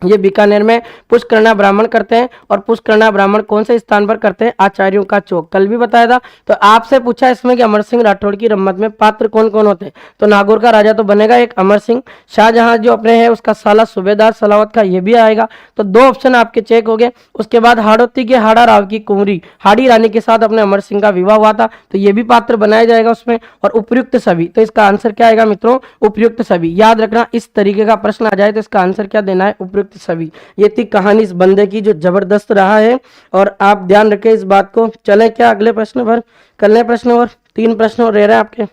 A: ये बीकानेर में पुष्करणा ब्राह्मण करते हैं, और पुष्करणा ब्राह्मण कौन से स्थान पर करते हैं? आचार्यों का चौक। कल भी बताया था। तो आपसे पूछा इसमें कि अमर सिंह राठौड़ की रम्मत में पात्र कौन कौन होते हैं, तो नागौर का राजा तो बनेगा एक अमर सिंह, शाहजहां जो अपने हैं उसका साला सूबेदार सलावत का ये भी आएगा। तो दो ऑप्शन आपके चेक हो गए। उसके बाद हाड़ोती के हाड़ा राव की कुंवरी हाड़ी रानी के साथ अपने अमर सिंह का विवाह हुआ था, तो ये भी पात्र बनाया जाएगा उसमें। और उपयुक्त सभी, तो इसका आंसर क्या आएगा मित्रों? उपयुक्त सभी। याद रखना, इस तरीके का प्रश्न आ जाए तो इसका आंसर क्या देना है? उपयुक्त सभी। ये थी कहानी इस बंदे की जो जबरदस्त रहा है, और आप ध्यान रखें इस बात को। चले क्या अगले प्रश्न पर? कल प्रश्न और 3 प्रश्न और रह रहे हैं आपके।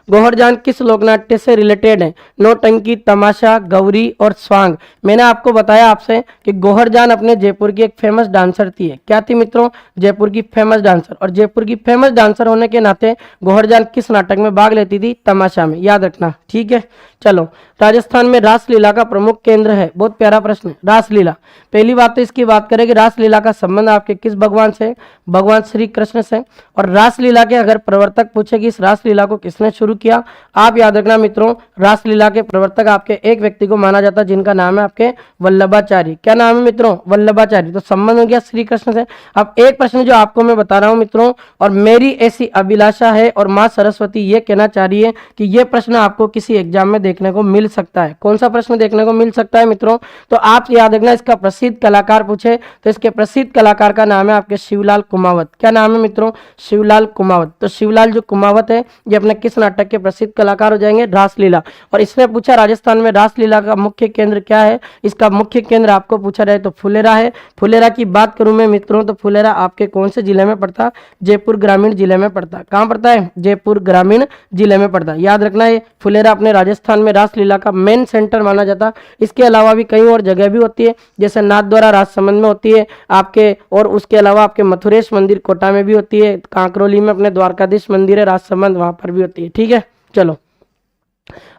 A: गोहरजान किस लोकनाट्य से रिलेटेड है? नौटंकी, तमाशा, गौरी और स्वांग। मैंने आपको बताया आपसे कि गोहरजान अपने जयपुर की एक फेमस डांसर थी। क्या थी मित्रों? जयपुर की फेमस डांसर। और जयपुर की फेमस डांसर होने के नाते गोहरजान किस नाटक में भाग लेती थी? तमाशा में। याद रखना, ठीक है। चलो, राजस्थान में रासलीला का प्रमुख केंद्र है। बहुत प्यारा प्रश्न है। रासलीला, पहली बात तो इसकी बात करें कि रासलीला का संबंध आपके किस भगवान से? भगवान श्री कृष्ण से। और रासलीला के अगर प्रवर्तक पूछे कि इस रासलीला को किसने शुरू किया, आप याद रखना मित्रों, रासलीला के प्रवर्तक आपके एक व्यक्ति को माना जाता है जिनका नाम है आपके वल्लभाचार्य। क्या नाम है मित्रों? वल्लभाचार्य। तो संबंध हो गया श्री कृष्ण से। अब एक प्रश्न जो आपको मैं बता रहा हूं मित्रों, और मेरी ऐसी अभिलाषा है और मां सरस्वती ये कहना चाह रही है कि यह प्रश्न आपको किसी एग्जाम में देखने को मिल सकता है। कौन सा प्रश्न देखने को मिल सकता है मित्रों? तो आप याद रखना, इसका प्रसिद्ध कलाकार पूछे तो इसके प्रसिद्ध कलाकार का नाम है आपके शिवलाल कुमावत। क्या नाम है मित्रों? शिवलाल कुमावत। तो शिवलाल जो कुमावत है ये अपने किस नाटक के प्रसिद्ध कलाकार हो जाएंगे? रासलीला। और इसने पूछा राजस्थान में रासलीला का मुख्य केंद्र क्या है? इसका मुख्य केंद्र आपको पूछा जाए तो फुलेरा है। फुलेरा की बात करूं मैं मित्रों तो फुलेरा आपके कौन से जिले में पड़ता? जयपुर ग्रामीण जिले में पड़ता। कहां पड़ता है? जयपुर ग्रामीण जिले में पड़ता। याद रखना है, फुलेरा अपने राजस्थान में रासलीला का मेन सेंटर माना जाता। इसके अलावा भी कई और जगह भी होती है, जैसे नाथद्वारा राजसमंद में होती है आपके, और उसके अलावा आपके मथुरेश मंदिर कोटा में भी होती है, कांकरोली में अपने द्वारकाधीश मंदिर है राजसमंद, वहां पर भी होती है। ठीक है, चलो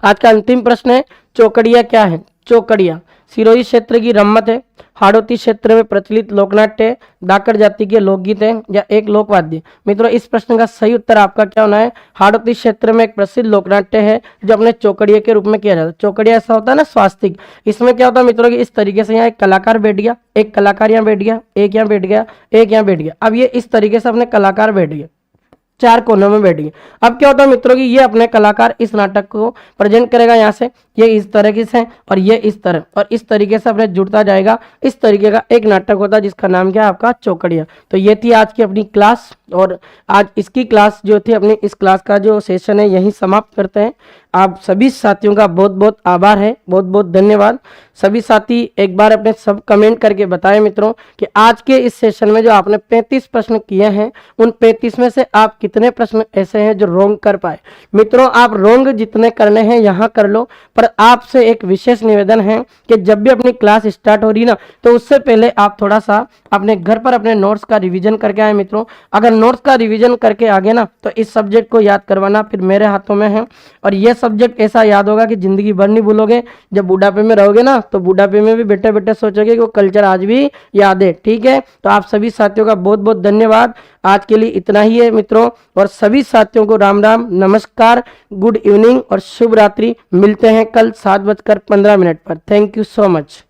A: आज का अंतिम प्रश्न है, चौकड़िया क्या है? चौकड़िया सिरोही क्षेत्र की रम्मत है, हाड़ौती क्षेत्र में प्रचलित लोकनाट्य है, दाकर जाति के लोकगीत है, या एक लोकवाद्य। मित्रों इस प्रश्न का सही उत्तर आपका क्या होना है? हाड़ौती क्षेत्र में एक प्रसिद्ध लोकनाट्य है जो अपने चौकड़िया के रूप में किया जाता है। चौकड़िया ऐसा होता है ना स्वास्तिक, इसमें क्या होता है मित्रों कि इस तरीके से यहाँ एक कलाकार बैठ गया, एक कलाकार यहाँ बैठ गया, एक यहाँ बैठ गया, एक यहाँ बैठ गया। अब ये इस तरीके से अपने कलाकार बैठ गए, चार कोनों में बैठ गए। अब क्या होता है मित्रों कि ये अपने कलाकार इस नाटक को प्रेजेंट करेगा, यहाँ से ये इस तरीके से और ये इस तरह, और इस तरीके से अपने जुड़ता जाएगा। इस तरीके का एक नाटक होता है जिसका नाम क्या है आपका? चौकड़िया। तो ये थी आज की अपनी क्लास, और आज इसकी क्लास जो थी अपनी, इस क्लास का जो सेशन है यही समाप्त करते हैं। आप सभी साथियों का बहुत बहुत आभार है, बहुत बहुत धन्यवाद। सभी साथी एक बार अपने सब कमेंट करके बताएं मित्रों कि आज के इस सेशन में जो आपने 35 प्रश्न किए हैं उन 35 में से आप कितने प्रश्न ऐसे हैं जो रोंग कर पाए। मित्रों आप रोंग जितने करने हैं यहाँ कर लो, पर आपसे एक विशेष निवेदन है कि जब भी अपनी क्लास स्टार्ट हो रही ना तो उससे पहले आप थोड़ा सा अपने घर पर अपने नोट्स का रिवीजन करके आए मित्रों। अगर नोट्स का रिवीजन करके आगे ना तो इस सब्जेक्ट को याद करवाना फिर मेरे हाथों में है, और यह सब्जेक्ट ऐसा याद होगा कि जिंदगी भर नहीं भूलोगे। जब बुढ़ापे में रहोगे ना तो बुढ़ापे में भी बैठे बैठे सोचोगे कि वो कल्चर आज भी याद है। ठीक है, तो आप सभी साथियों का बहुत बहुत धन्यवाद। आज के लिए इतना ही है मित्रों, और सभी साथियों को राम राम, नमस्कार, गुड इवनिंग और शुभ रात्रि। मिलते हैं कल 7:15 पर। Thank you so much.